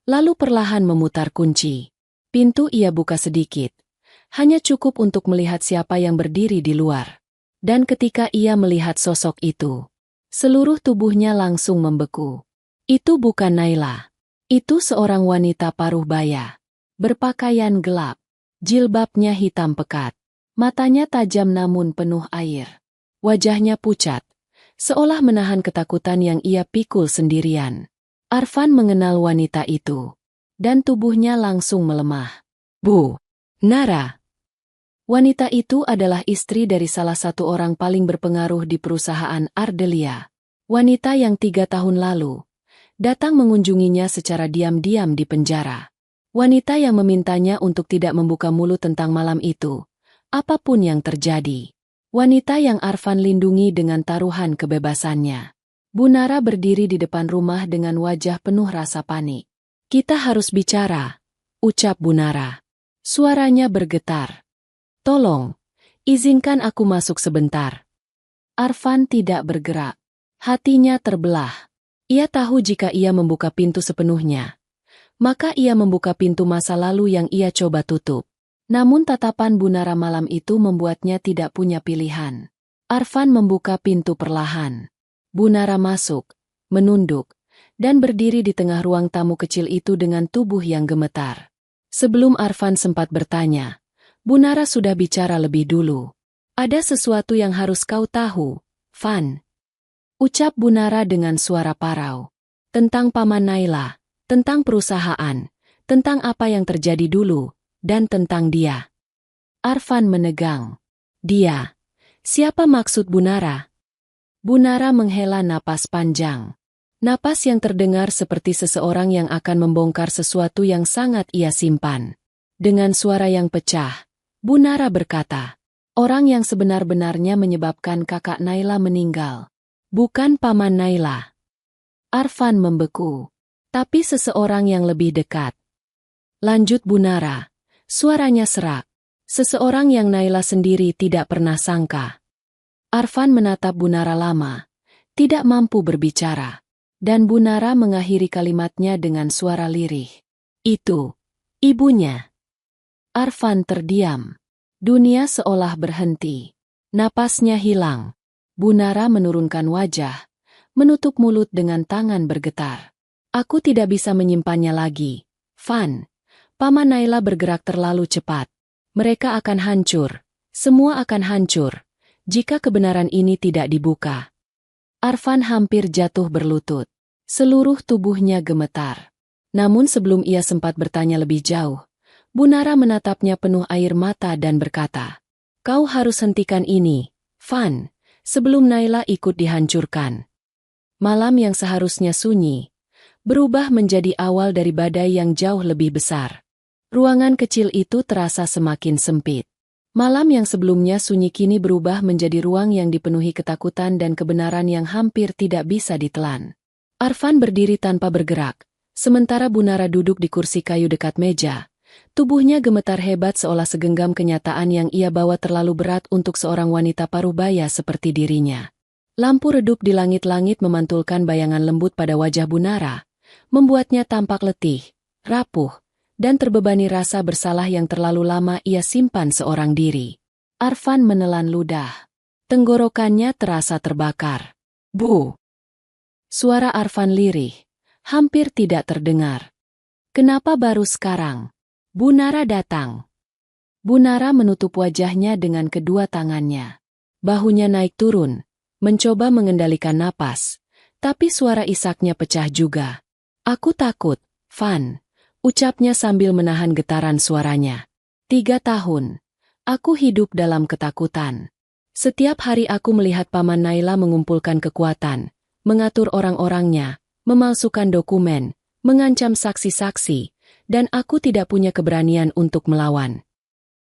Lalu perlahan memutar kunci. Pintu ia buka sedikit. Hanya cukup untuk melihat siapa yang berdiri di luar. Dan ketika ia melihat sosok itu, seluruh tubuhnya langsung membeku. Itu bukan Naila. Itu seorang wanita paruh baya. Berpakaian gelap. Jilbabnya hitam pekat. Matanya tajam namun penuh air. Wajahnya pucat. Seolah menahan ketakutan yang ia pikul sendirian. Arfan mengenal wanita itu. Dan tubuhnya langsung melemah. Bu Nara. Wanita itu adalah istri dari salah satu orang paling berpengaruh di perusahaan Ardelia. Wanita yang 3 tahun lalu datang mengunjunginya secara diam-diam di penjara. Wanita yang memintanya untuk tidak membuka mulut tentang malam itu, apapun yang terjadi. Wanita yang Arfan lindungi dengan taruhan kebebasannya. Bu Nara berdiri di depan rumah dengan wajah penuh rasa panik. Kita harus bicara, ucap Bu Nara. Suaranya bergetar. Tolong, izinkan aku masuk sebentar. Arfan tidak bergerak. Hatinya terbelah. Ia tahu jika ia membuka pintu sepenuhnya, maka ia membuka pintu masa lalu yang ia coba tutup. Namun tatapan Bu Nara malam itu membuatnya tidak punya pilihan. Arfan membuka pintu perlahan. Bu Nara masuk, menunduk, dan berdiri di tengah ruang tamu kecil itu dengan tubuh yang gemetar. Sebelum Arfan sempat bertanya, Bu Nara sudah bicara lebih dulu. Ada sesuatu yang harus kau tahu, Van. Ucap Bu Nara dengan suara parau. Tentang Paman Naila, tentang perusahaan, tentang apa yang terjadi dulu, dan tentang dia. Arfan menegang. Dia. Siapa maksud Bu Nara? Bu Nara menghela napas panjang. Napas yang terdengar seperti seseorang yang akan membongkar sesuatu yang sangat ia simpan. Dengan suara yang pecah, Bu Nara berkata, orang yang sebenar-benarnya menyebabkan kakak Naila meninggal. Bukan Paman Naila. Arfan membeku. Tapi seseorang yang lebih dekat. Lanjut Bu Nara. Suaranya serak. Seseorang yang Naila sendiri tidak pernah sangka. Arfan menatap Bu Nara lama. Tidak mampu berbicara. Dan Bu Nara mengakhiri kalimatnya dengan suara lirih. Itu. Ibunya. Arfan terdiam. Dunia seolah berhenti. Napasnya hilang. Bu Nara menurunkan wajah, menutup mulut dengan tangan bergetar. Aku tidak bisa menyimpannya lagi. Van, Paman Naila bergerak terlalu cepat. Mereka akan hancur. Semua akan hancur. Jika kebenaran ini tidak dibuka. Arfan hampir jatuh berlutut. Seluruh tubuhnya gemetar. Namun sebelum ia sempat bertanya lebih jauh, Bu Nara menatapnya penuh air mata dan berkata, kau harus hentikan ini, Van, sebelum Naila ikut dihancurkan. Malam yang seharusnya sunyi, berubah menjadi awal dari badai yang jauh lebih besar. Ruangan kecil itu terasa semakin sempit. Malam yang sebelumnya sunyi kini berubah menjadi ruang yang dipenuhi ketakutan dan kebenaran yang hampir tidak bisa ditelan. Arfan berdiri tanpa bergerak, sementara Bu Nara duduk di kursi kayu dekat meja. Tubuhnya gemetar hebat seolah segenggam kenyataan yang ia bawa terlalu berat untuk seorang wanita paruh baya seperti dirinya. Lampu redup di langit-langit memantulkan bayangan lembut pada wajah Bu Nara, membuatnya tampak letih, rapuh, dan terbebani rasa bersalah yang terlalu lama ia simpan seorang diri. Arfan menelan ludah. Tenggorokannya terasa terbakar. Bu! Suara Arfan lirih, hampir tidak terdengar. Kenapa baru sekarang? Bu Nara datang. Bu Nara menutup wajahnya dengan kedua tangannya. Bahunya naik turun, mencoba mengendalikan napas, tapi suara isaknya pecah juga. Aku takut, Van, ucapnya sambil menahan getaran suaranya. 3 tahun. Aku hidup dalam ketakutan. Setiap hari aku melihat Paman Naila mengumpulkan kekuatan, mengatur orang-orangnya, memalsukan dokumen, mengancam saksi-saksi, dan aku tidak punya keberanian untuk melawan.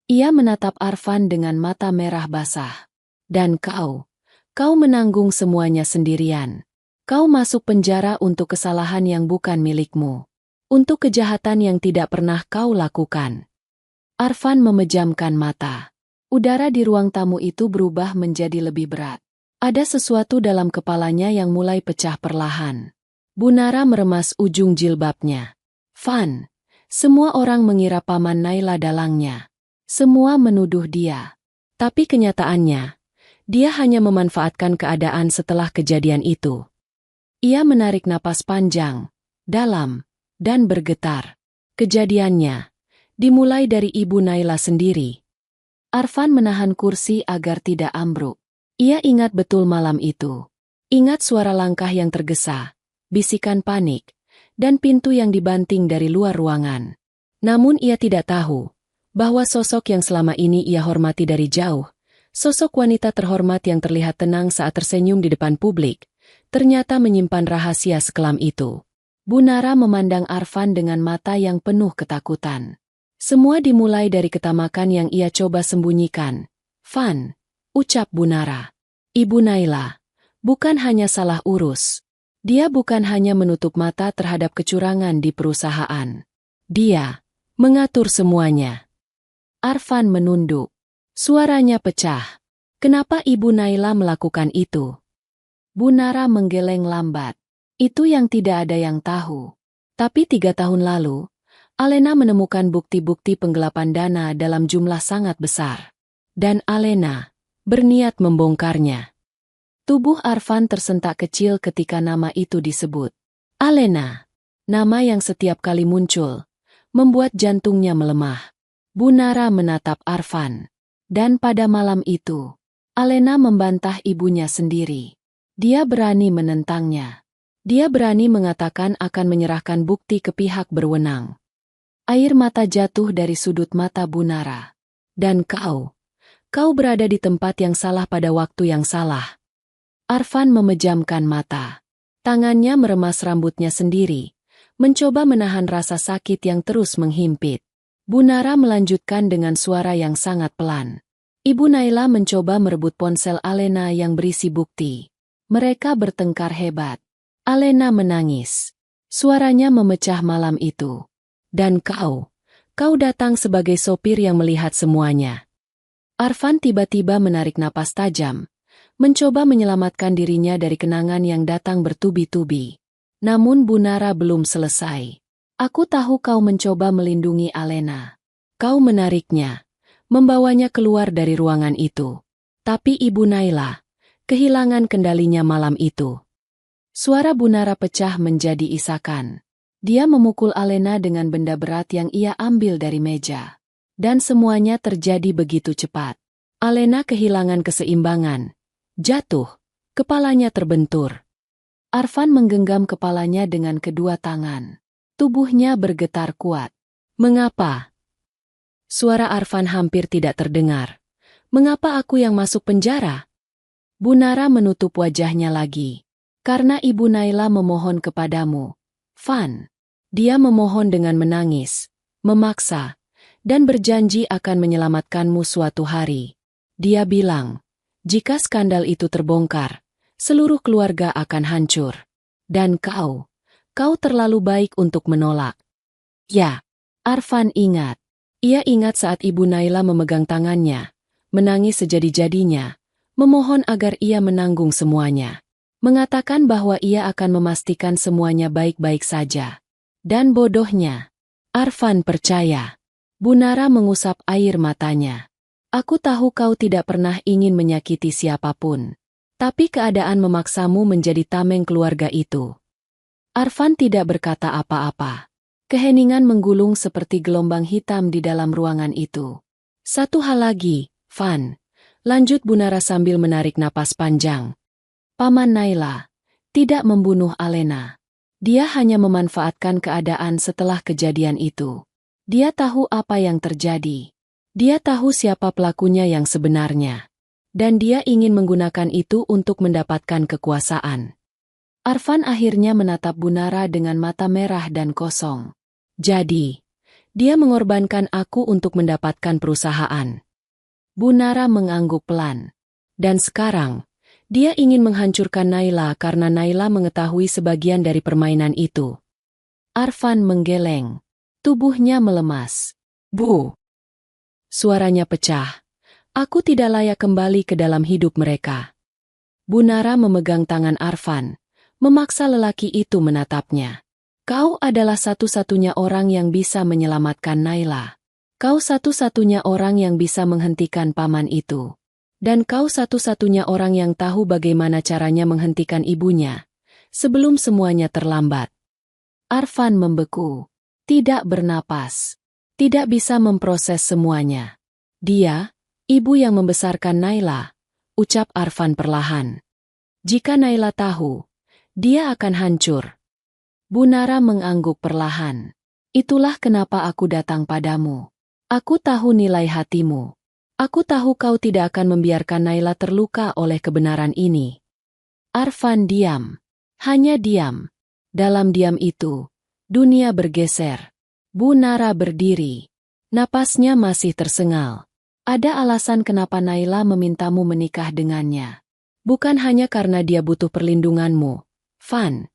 Ia menatap Arfan dengan mata merah basah. Dan kau menanggung semuanya sendirian. Kau masuk penjara untuk kesalahan yang bukan milikmu. Untuk kejahatan yang tidak pernah kau lakukan. Arfan memejamkan mata. Udara di ruang tamu itu berubah menjadi lebih berat. Ada sesuatu dalam kepalanya yang mulai pecah perlahan. Bunara meremas ujung jilbabnya. Van, semua orang mengira Paman Naila dalangnya. Semua menuduh dia. Tapi kenyataannya, dia hanya memanfaatkan keadaan setelah kejadian itu. Ia menarik napas panjang, dalam, dan bergetar. Kejadiannya dimulai dari Ibu Naila sendiri. Arfan menahan kursi agar tidak ambruk. Ia ingat betul malam itu. Ingat suara langkah yang tergesa, bisikan panik, dan pintu yang dibanting dari luar ruangan. Namun ia tidak tahu bahwa sosok yang selama ini ia hormati dari jauh, sosok wanita terhormat yang terlihat tenang saat tersenyum di depan publik, ternyata menyimpan rahasia sekelam itu. Bunara memandang Arfan dengan mata yang penuh ketakutan. Semua dimulai dari ketamakan yang ia coba sembunyikan. Van, ucap Bunara. Ibu Naila, bukan hanya salah urus. Dia bukan hanya menutup mata terhadap kecurangan di perusahaan. Dia mengatur semuanya. Arfan menunduk. Suaranya pecah. Kenapa Ibu Naila melakukan itu? Bunara menggeleng lambat. Itu yang tidak ada yang tahu. Tapi 3 tahun lalu, Alena menemukan bukti-bukti penggelapan dana dalam jumlah sangat besar. Dan Alena berniat membongkarnya. Tubuh Arfan tersentak kecil ketika nama itu disebut. Alena, nama yang setiap kali muncul, membuat jantungnya melemah. Bunara menatap Arfan. Dan pada malam itu, Alena membantah ibunya sendiri. Dia berani menentangnya. Dia berani mengatakan akan menyerahkan bukti ke pihak berwenang. Air mata jatuh dari sudut mata Bunara. Dan kau berada di tempat yang salah pada waktu yang salah. Arfan memejamkan mata. Tangannya meremas rambutnya sendiri, mencoba menahan rasa sakit yang terus menghimpit. Bunara melanjutkan dengan suara yang sangat pelan. Ibu Naila mencoba merebut ponsel Alena yang berisi bukti. Mereka bertengkar hebat. Alena menangis. Suaranya memecah malam itu. Dan kau datang sebagai sopir yang melihat semuanya. Arfan tiba-tiba menarik napas tajam, mencoba menyelamatkan dirinya dari kenangan yang datang bertubi-tubi. Namun Bunara belum selesai. Aku tahu kau mencoba melindungi Alena. Kau menariknya, membawanya keluar dari ruangan itu. Tapi Ibu Naila kehilangan kendalinya malam itu. Suara Bunara pecah menjadi isakan. Dia memukul Alena dengan benda berat yang ia ambil dari meja. Dan semuanya terjadi begitu cepat. Alena kehilangan keseimbangan. Jatuh. Kepalanya terbentur. Arfan menggenggam kepalanya dengan kedua tangan. Tubuhnya bergetar kuat. Mengapa? Suara Arfan hampir tidak terdengar. Mengapa aku yang masuk penjara? Bunara menutup wajahnya lagi. Karena Ibu Naila memohon kepadamu. Van. Dia memohon dengan menangis, memaksa, dan berjanji akan menyelamatkanmu suatu hari. Dia bilang, jika skandal itu terbongkar, seluruh keluarga akan hancur. Dan kau terlalu baik untuk menolak. Ya, Arfan ingat. Ia ingat saat Ibu Naila memegang tangannya, menangis sejadi-jadinya, memohon agar ia menanggung semuanya. Mengatakan bahwa ia akan memastikan semuanya baik-baik saja. Dan bodohnya, Arfan percaya. Bunara mengusap air matanya. Aku tahu kau tidak pernah ingin menyakiti siapapun. Tapi keadaan memaksamu menjadi tameng keluarga itu. Arfan tidak berkata apa-apa. Keheningan menggulung seperti gelombang hitam di dalam ruangan itu. Satu hal lagi, Van. Lanjut Bunara sambil menarik napas panjang. Paman Naila tidak membunuh Alena. Dia hanya memanfaatkan keadaan setelah kejadian itu. Dia tahu apa yang terjadi. Dia tahu siapa pelakunya yang sebenarnya. Dan dia ingin menggunakan itu untuk mendapatkan kekuasaan. Arfan akhirnya menatap Bu Nara dengan mata merah dan kosong. Jadi, dia mengorbankan aku untuk mendapatkan perusahaan. Bu Nara mengangguk pelan. Dan sekarang, dia ingin menghancurkan Naila karena Naila mengetahui sebagian dari permainan itu. Arfan menggeleng. Tubuhnya melemas. Bu! Suaranya pecah. Aku tidak layak kembali ke dalam hidup mereka. Bu Nara memegang tangan Arfan, memaksa lelaki itu menatapnya. Kau adalah satu-satunya orang yang bisa menyelamatkan Naila. Kau satu-satunya orang yang bisa menghentikan paman itu. Dan kau satu-satunya orang yang tahu bagaimana caranya menghentikan ibunya, sebelum semuanya terlambat. Arfan membeku. Tidak bernapas. Tidak bisa memproses semuanya. Dia, ibu yang membesarkan Naila, ucap Arfan perlahan. Jika Naila tahu, dia akan hancur. Bu Nara mengangguk perlahan. Itulah kenapa aku datang padamu. Aku tahu nilai hatimu. Aku tahu kau tidak akan membiarkan Naila terluka oleh kebenaran ini. Arfan diam. Hanya diam. Dalam diam itu, dunia bergeser. Bu Nara berdiri. Napasnya masih tersengal. Ada alasan kenapa Naila memintamu menikah dengannya. Bukan hanya karena dia butuh perlindunganmu, Van.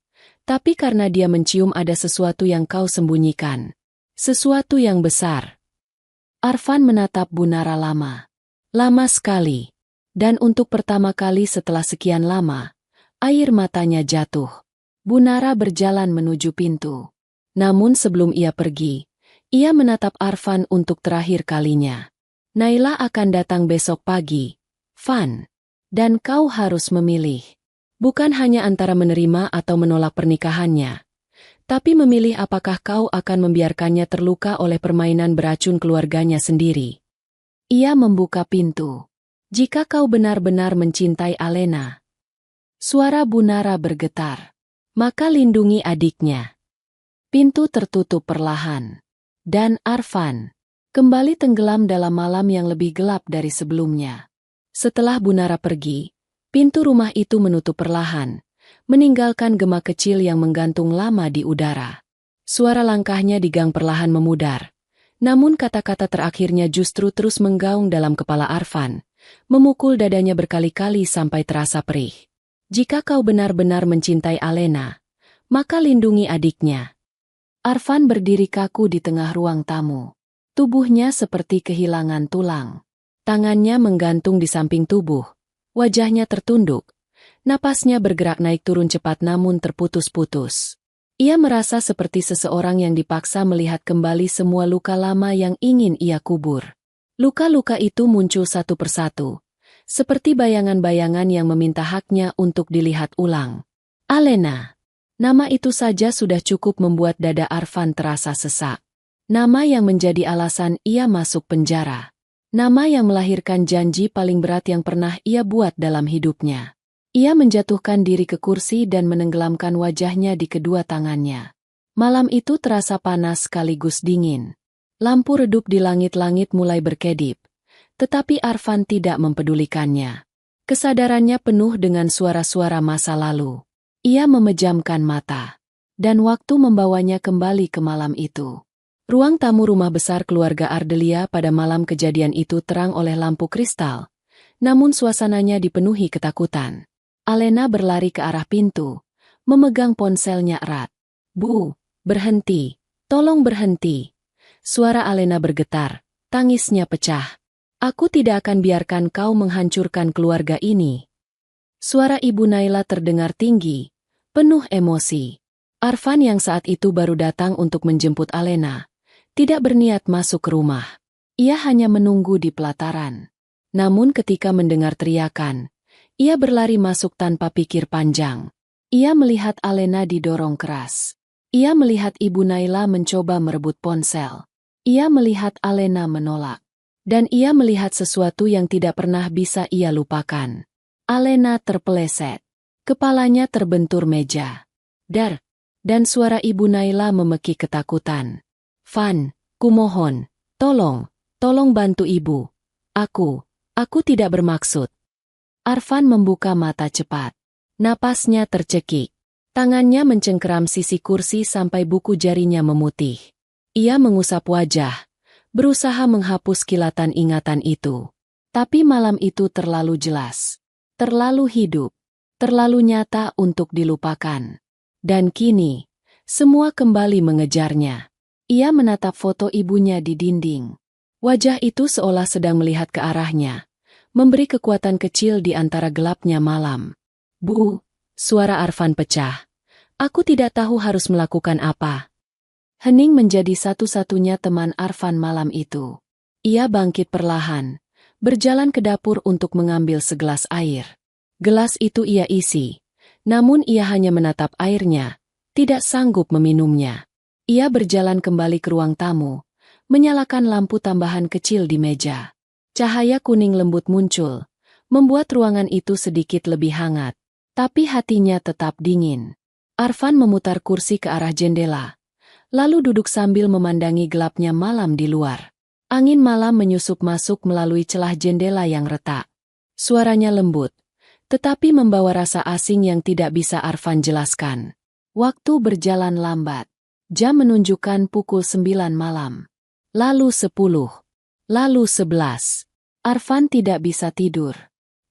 Tapi karena dia mencium ada sesuatu yang kau sembunyikan. Sesuatu yang besar. Arfan menatap Bu Nara lama. Lama sekali. Dan untuk pertama kali setelah sekian lama, air matanya jatuh. Bu Nara berjalan menuju pintu. Namun sebelum ia pergi, ia menatap Arfan untuk terakhir kalinya. Naila akan datang besok pagi, Van. Dan kau harus memilih. Bukan hanya antara menerima atau menolak pernikahannya, tapi memilih apakah kau akan membiarkannya terluka oleh permainan beracun keluarganya sendiri. Ia membuka pintu. Jika kau benar-benar mencintai Alena. Suara Bu Nara bergetar. Maka lindungi adiknya. Pintu tertutup perlahan. Dan Arfan kembali tenggelam dalam malam yang lebih gelap dari sebelumnya. Setelah Bu Nara pergi, pintu rumah itu menutup perlahan, meninggalkan gema kecil yang menggantung lama di udara. Suara langkahnya di gang perlahan memudar. Namun kata-kata terakhirnya justru terus menggaung dalam kepala Arfan, memukul dadanya berkali-kali sampai terasa perih. Jika kau benar-benar mencintai Alena, maka lindungi adiknya. Arfan berdiri kaku di tengah ruang tamu. Tubuhnya seperti kehilangan tulang. Tangannya menggantung di samping tubuh. Wajahnya tertunduk. Napasnya bergerak naik turun cepat namun terputus-putus. Ia merasa seperti seseorang yang dipaksa melihat kembali semua luka lama yang ingin ia kubur. Luka-luka itu muncul satu persatu, seperti bayangan-bayangan yang meminta haknya untuk dilihat ulang. Alena. Nama itu saja sudah cukup membuat dada Arfan terasa sesak. Nama yang menjadi alasan ia masuk penjara. Nama yang melahirkan janji paling berat yang pernah ia buat dalam hidupnya. Ia menjatuhkan diri ke kursi dan menenggelamkan wajahnya di kedua tangannya. Malam itu terasa panas sekaligus dingin. Lampu redup di langit-langit mulai berkedip. Tetapi Arfan tidak mempedulikannya. Kesadarannya penuh dengan suara-suara masa lalu. Ia memejamkan mata. Dan waktu membawanya kembali ke malam itu. Ruang tamu rumah besar keluarga Ardelia pada malam kejadian itu terang oleh lampu kristal. Namun suasananya dipenuhi ketakutan. Alena berlari ke arah pintu, memegang ponselnya erat. Bu, berhenti, tolong berhenti. Suara Alena bergetar, tangisnya pecah. Aku tidak akan biarkan kau menghancurkan keluarga ini. Suara Ibu Naila terdengar tinggi, penuh emosi. Arfan yang saat itu baru datang untuk menjemput Alena, tidak berniat masuk ke rumah. Ia hanya menunggu di pelataran. Namun ketika mendengar teriakan, ia berlari masuk tanpa pikir panjang. Ia melihat Alena didorong keras. Ia melihat Ibu Naila mencoba merebut ponsel. Ia melihat Alena menolak. Dan ia melihat sesuatu yang tidak pernah bisa ia lupakan. Alena terpeleset. Kepalanya terbentur meja. Dar! Dan suara Ibu Naila memekik ketakutan. Van, kumohon, tolong bantu ibu. Aku tidak bermaksud. Arfan membuka mata cepat. Napasnya tercekik. Tangannya mencengkeram sisi kursi sampai buku jarinya memutih. Ia mengusap wajah, berusaha menghapus kilatan ingatan itu. Tapi malam itu terlalu jelas, terlalu hidup, terlalu nyata untuk dilupakan. Dan kini, semua kembali mengejarnya. Ia menatap foto ibunya di dinding. Wajah itu seolah sedang melihat ke arahnya, memberi kekuatan kecil di antara gelapnya malam. "Bu," suara Arfan pecah. "Aku tidak tahu harus melakukan apa." Hening menjadi satu-satunya teman Arfan malam itu. Ia bangkit perlahan, berjalan ke dapur untuk mengambil segelas air. Gelas itu ia isi, namun ia hanya menatap airnya, tidak sanggup meminumnya. Ia berjalan kembali ke ruang tamu, menyalakan lampu tambahan kecil di meja. Cahaya kuning lembut muncul, membuat ruangan itu sedikit lebih hangat. Tapi hatinya tetap dingin. Arfan memutar kursi ke arah jendela, lalu duduk sambil memandangi gelapnya malam di luar. Angin malam menyusup masuk melalui celah jendela yang retak. Suaranya lembut, tetapi membawa rasa asing yang tidak bisa Arfan jelaskan. Waktu berjalan lambat. Jam menunjukkan pukul 9 malam. Lalu 10. Lalu 11. Arfan tidak bisa tidur.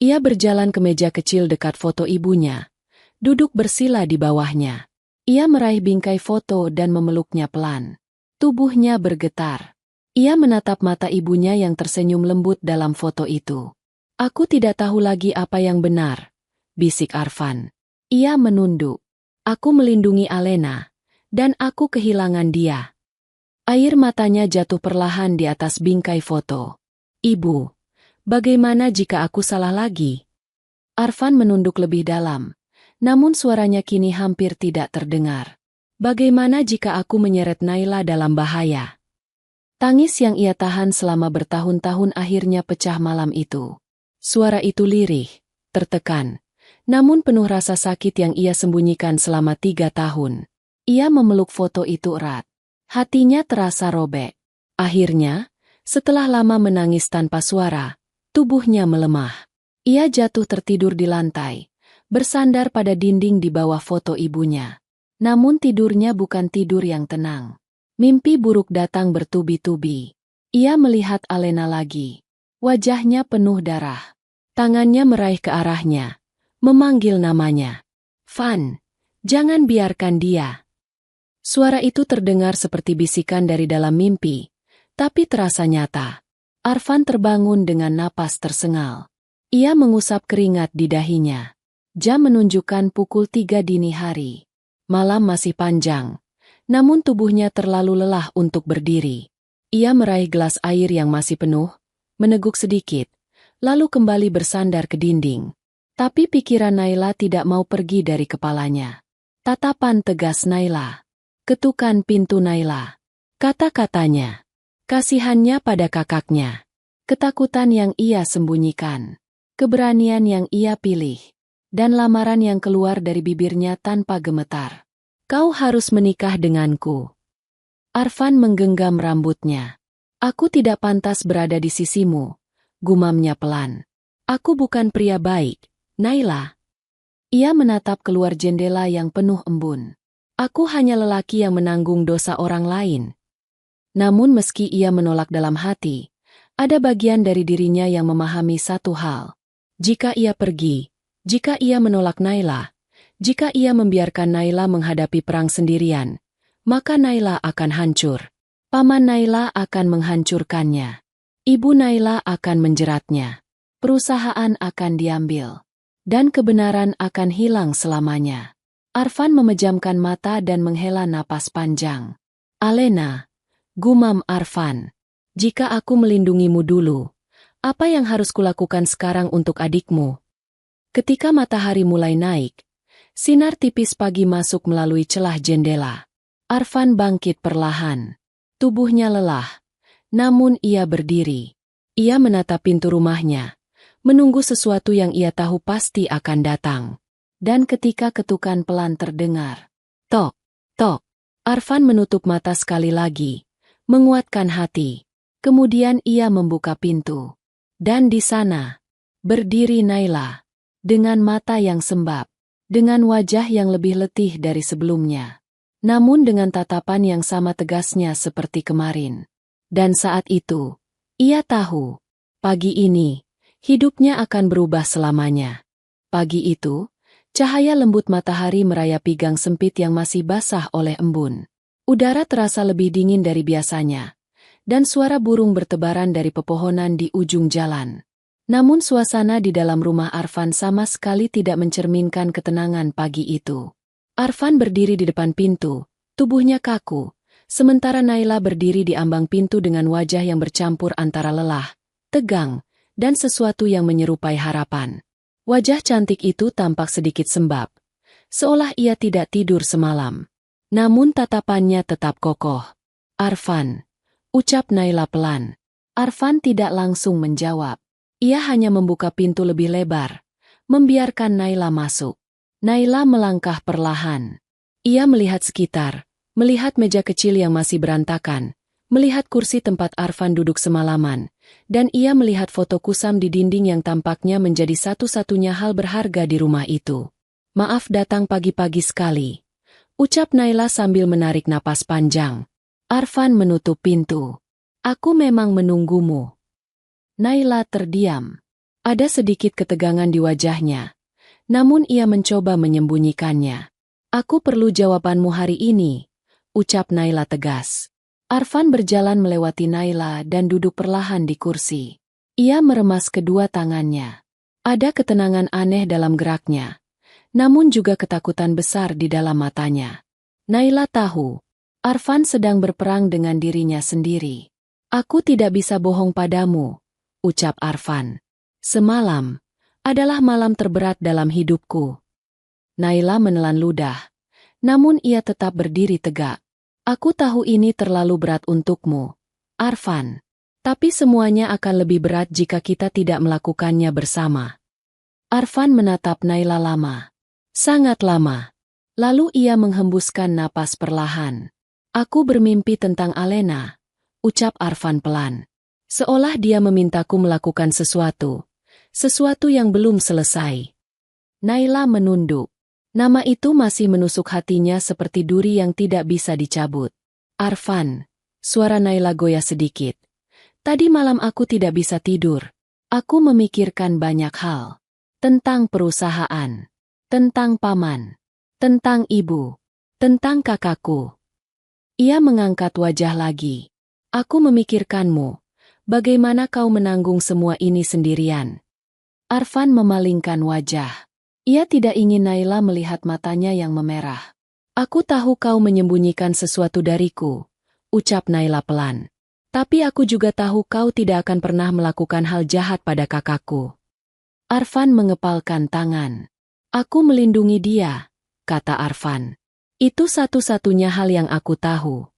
Ia berjalan ke meja kecil dekat foto ibunya, duduk bersila di bawahnya. Ia meraih bingkai foto dan memeluknya pelan. Tubuhnya bergetar. Ia menatap mata ibunya yang tersenyum lembut dalam foto itu. "Aku tidak tahu lagi apa yang benar," bisik Arfan. Ia menunduk. "Aku melindungi Alena, dan aku kehilangan dia." Air matanya jatuh perlahan di atas bingkai foto. "Ibu, bagaimana jika aku salah lagi?" Arfan menunduk lebih dalam, namun suaranya kini hampir tidak terdengar. "Bagaimana jika aku menyeret Naila dalam bahaya?" Tangis yang ia tahan selama bertahun-tahun akhirnya pecah malam itu. Suara itu lirih, tertekan, namun penuh rasa sakit yang ia sembunyikan selama 3 tahun. Ia memeluk foto itu erat. Hatinya terasa robek. Akhirnya, setelah lama menangis tanpa suara, tubuhnya melemah. Ia jatuh tertidur di lantai, bersandar pada dinding di bawah foto ibunya. Namun tidurnya bukan tidur yang tenang. Mimpi buruk datang bertubi-tubi. Ia melihat Alena lagi. Wajahnya penuh darah. Tangannya meraih ke arahnya, memanggil namanya. "Van, jangan biarkan dia." Suara itu terdengar seperti bisikan dari dalam mimpi, tapi terasa nyata. Arfan terbangun dengan napas tersengal. Ia mengusap keringat di dahinya. Jam menunjukkan pukul 3 dini hari. Malam masih panjang, namun tubuhnya terlalu lelah untuk berdiri. Ia meraih gelas air yang masih penuh, meneguk sedikit, lalu kembali bersandar ke dinding. Tapi pikiran Naila tidak mau pergi dari kepalanya. Tatapan tegas Naila. Ketukan pintu Naila. Kata-katanya. Kasihannya pada kakaknya. Ketakutan yang ia sembunyikan. Keberanian yang ia pilih. Dan lamaran yang keluar dari bibirnya tanpa gemetar. "Kau harus menikah denganku." Arfan menggenggam rambutnya. "Aku tidak pantas berada di sisimu," gumamnya pelan. "Aku bukan pria baik, Naila." Ia menatap keluar jendela yang penuh embun. "Aku hanya lelaki yang menanggung dosa orang lain." Namun meski ia menolak dalam hati, ada bagian dari dirinya yang memahami satu hal. Jika ia pergi, jika ia menolak Naila, jika ia membiarkan Naila menghadapi perang sendirian, maka Naila akan hancur. Paman Naila akan menghancurkannya. Ibu Naila akan menjeratnya. Perusahaan akan diambil. Dan kebenaran akan hilang selamanya. Arfan memejamkan mata dan menghela napas panjang. "Alena," gumam Arfan, "jika aku melindungimu dulu, apa yang harus kulakukan sekarang untuk adikmu?" Ketika matahari mulai naik, sinar tipis pagi masuk melalui celah jendela. Arfan bangkit perlahan. Tubuhnya lelah, namun ia berdiri. Ia menatap pintu rumahnya, menunggu sesuatu yang ia tahu pasti akan datang. Dan ketika ketukan pelan terdengar, tok, tok, Arfan menutup mata sekali lagi, menguatkan hati. Kemudian ia membuka pintu. Dan di sana, berdiri Naila, dengan mata yang sembab, dengan wajah yang lebih letih dari sebelumnya. Namun dengan tatapan yang sama tegasnya seperti kemarin. Dan saat itu, ia tahu, pagi ini, hidupnya akan berubah selamanya. Pagi itu, cahaya lembut matahari merayapi gang sempit yang masih basah oleh embun. Udara terasa lebih dingin dari biasanya, dan suara burung bertebaran dari pepohonan di ujung jalan. Namun suasana di dalam rumah Arfan sama sekali tidak mencerminkan ketenangan pagi itu. Arfan berdiri di depan pintu, tubuhnya kaku, sementara Naila berdiri di ambang pintu dengan wajah yang bercampur antara lelah, tegang, dan sesuatu yang menyerupai harapan. Wajah cantik itu tampak sedikit sembab, seolah ia tidak tidur semalam. Namun tatapannya tetap kokoh. "Arfan," ucap Naila pelan. Arfan tidak langsung menjawab. Ia hanya membuka pintu lebih lebar, membiarkan Naila masuk. Naila melangkah perlahan. Ia melihat sekitar, melihat meja kecil yang masih berantakan, melihat kursi tempat Arfan duduk semalaman, dan ia melihat foto kusam di dinding yang tampaknya menjadi satu-satunya hal berharga di rumah itu. "Maaf datang pagi-pagi sekali," ucap Naila sambil menarik napas panjang. Arfan menutup pintu. "Aku memang menunggumu." Naila terdiam. Ada sedikit ketegangan di wajahnya, namun ia mencoba menyembunyikannya. "Aku perlu jawabanmu hari ini," ucap Naila tegas. Arfan berjalan melewati Naila dan duduk perlahan di kursi. Ia meremas kedua tangannya. Ada ketenangan aneh dalam geraknya, namun juga ketakutan besar di dalam matanya. Naila tahu, Arfan sedang berperang dengan dirinya sendiri. "Aku tidak bisa bohong padamu," ucap Arfan. "Semalam adalah malam terberat dalam hidupku." Naila menelan ludah, namun ia tetap berdiri tegak. "Aku tahu ini terlalu berat untukmu, Arfan. Tapi semuanya akan lebih berat jika kita tidak melakukannya bersama." Arfan menatap Naila lama. Sangat lama. Lalu ia menghembuskan napas perlahan. "Aku bermimpi tentang Alena," ucap Arfan pelan. Seolah dia memintaku melakukan sesuatu yang belum selesai. Naila menunduk. Nama itu masih menusuk hatinya seperti duri yang tidak bisa dicabut. "Arfan," suara Naila goyah sedikit. "Tadi malam aku tidak bisa tidur. Aku memikirkan banyak hal. Tentang perusahaan, tentang paman, tentang ibu, tentang kakakku." Ia mengangkat wajah lagi. "Aku memikirkanmu. Bagaimana kau menanggung semua ini sendirian?" Arfan memalingkan wajah. Ia tidak ingin Naila melihat matanya yang memerah. "Aku tahu kau menyembunyikan sesuatu dariku," ucap Naila pelan. "Tapi aku juga tahu kau tidak akan pernah melakukan hal jahat pada kakakku." Arfan mengepalkan tangan. "Aku melindungi dia," kata Arfan. "Itu satu-satunya hal yang aku tahu."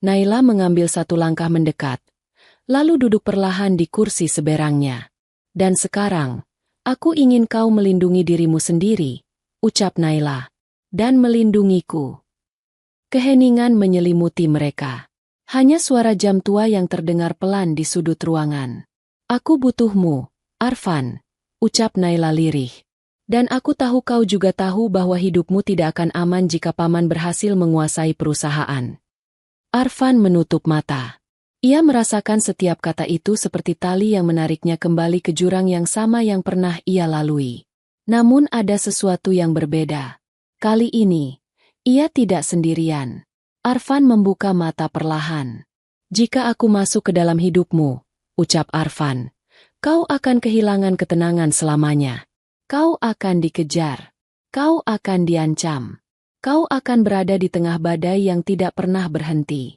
Naila mengambil satu langkah mendekat, lalu duduk perlahan di kursi seberangnya. "Dan sekarang, aku ingin kau melindungi dirimu sendiri," ucap Naila. "Dan melindungiku." Keheningan menyelimuti mereka. Hanya suara jam tua yang terdengar pelan di sudut ruangan. "Aku butuhmu, Arfan," ucap Naila lirih. "Dan aku tahu kau juga tahu bahwa hidupmu tidak akan aman jika paman berhasil menguasai perusahaan." Arfan menutup mata. Ia merasakan setiap kata itu seperti tali yang menariknya kembali ke jurang yang sama yang pernah ia lalui. Namun ada sesuatu yang berbeda. Kali ini, ia tidak sendirian. Arfan membuka mata perlahan. "Jika aku masuk ke dalam hidupmu," ucap Arfan, "kau akan kehilangan ketenangan selamanya. Kau akan dikejar. Kau akan diancam. Kau akan berada di tengah badai yang tidak pernah berhenti."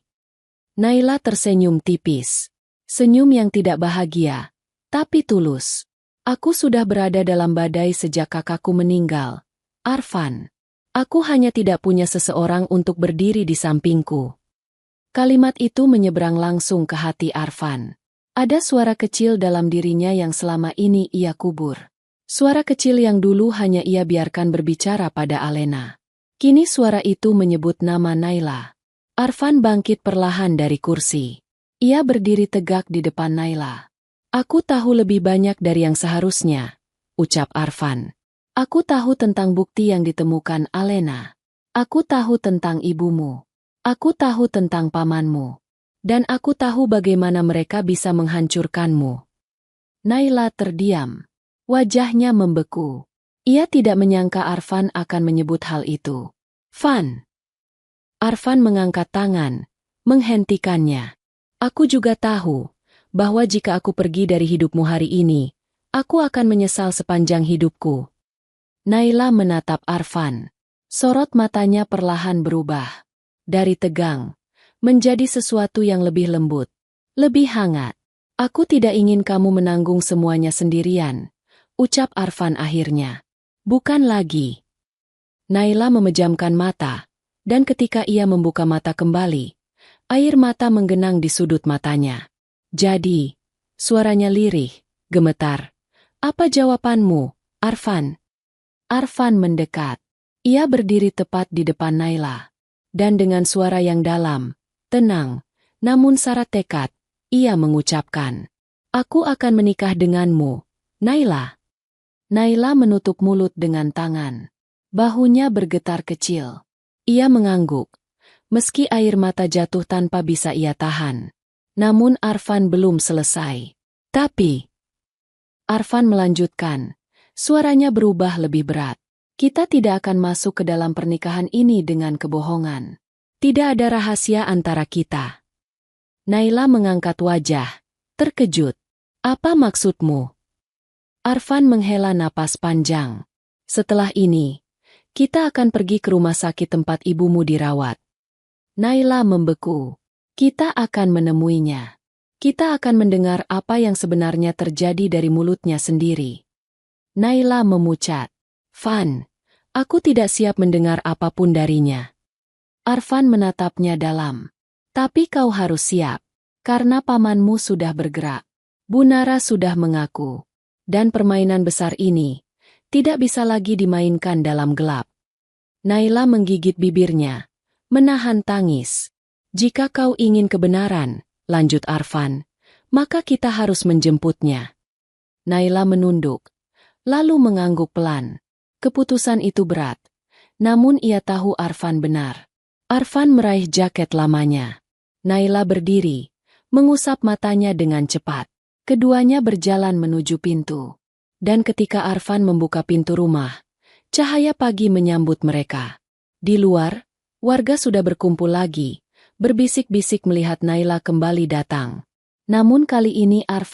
Naila tersenyum tipis. Senyum yang tidak bahagia, tapi tulus. "Aku sudah berada dalam badai sejak kakakku meninggal, Arfan. Aku hanya tidak punya seseorang untuk berdiri di sampingku." Kalimat itu menyeberang langsung ke hati Arfan. Ada suara kecil dalam dirinya yang selama ini ia kubur. Suara kecil yang dulu hanya ia biarkan berbicara pada Alena. Kini suara itu menyebut nama Naila. Arfan bangkit perlahan dari kursi. Ia berdiri tegak di depan Naila. "Aku tahu lebih banyak dari yang seharusnya," ucap Arfan. Aku tahu tentang bukti yang ditemukan Alena. Aku tahu tentang ibumu. Aku tahu tentang pamanmu. Dan aku tahu bagaimana mereka bisa menghancurkanmu. Naila terdiam. Wajahnya membeku. Ia tidak menyangka Arfan akan menyebut hal itu. Van. Arfan mengangkat tangan, menghentikannya. Aku juga tahu bahwa jika aku pergi dari hidupmu hari ini, aku akan menyesal sepanjang hidupku. Naila menatap Arfan. Sorot matanya perlahan berubah. Dari tegang, menjadi sesuatu yang lebih lembut, lebih hangat. Aku tidak ingin kamu menanggung semuanya sendirian, ucap Arfan akhirnya. Bukan lagi. Naila memejamkan mata, dan ketika ia membuka mata kembali, air mata menggenang di sudut matanya. Jadi, suaranya lirih, gemetar. Apa jawabanmu, Arfan? Arfan mendekat. Ia berdiri tepat di depan Naila. Dan dengan suara yang dalam, tenang, namun syarat tekad, ia mengucapkan, "Aku akan menikah denganmu, Naila." Naila menutup mulut dengan tangan. Bahunya bergetar kecil. Ia mengangguk, meski air mata jatuh tanpa bisa ia tahan. Namun Arfan belum selesai. Tapi, Arfan melanjutkan. Suaranya berubah lebih berat. Kita tidak akan masuk ke dalam pernikahan ini dengan kebohongan. Tidak ada rahasia antara kita. Naila mengangkat wajah, terkejut. Apa maksudmu? Arfan menghela napas panjang. Setelah ini, kita akan pergi ke rumah sakit tempat ibumu dirawat. Naila membeku. Kita akan menemuinya. Kita akan mendengar apa yang sebenarnya terjadi dari mulutnya sendiri. Naila memucat. Van, aku tidak siap mendengar apapun darinya. Arfan menatapnya dalam. Tapi kau harus siap, karena pamanmu sudah bergerak. Bunara sudah mengaku. Dan permainan besar ini tidak bisa lagi dimainkan dalam gelap. Naila menggigit bibirnya, menahan tangis. Jika kau ingin kebenaran, lanjut Arfan, maka kita harus menjemputnya. Naila menunduk. Lalu mengangguk pelan. Keputusan itu berat. Namun ia tahu Arfan benar. Arfan meraih jaket lamanya. Naila berdiri, mengusap matanya dengan cepat. Keduanya berjalan menuju pintu. Dan ketika Arfan membuka pintu rumah, cahaya pagi menyambut mereka. Di luar, warga sudah berkumpul lagi, berbisik-bisik melihat Naila kembali datang. Namun kali ini Arfan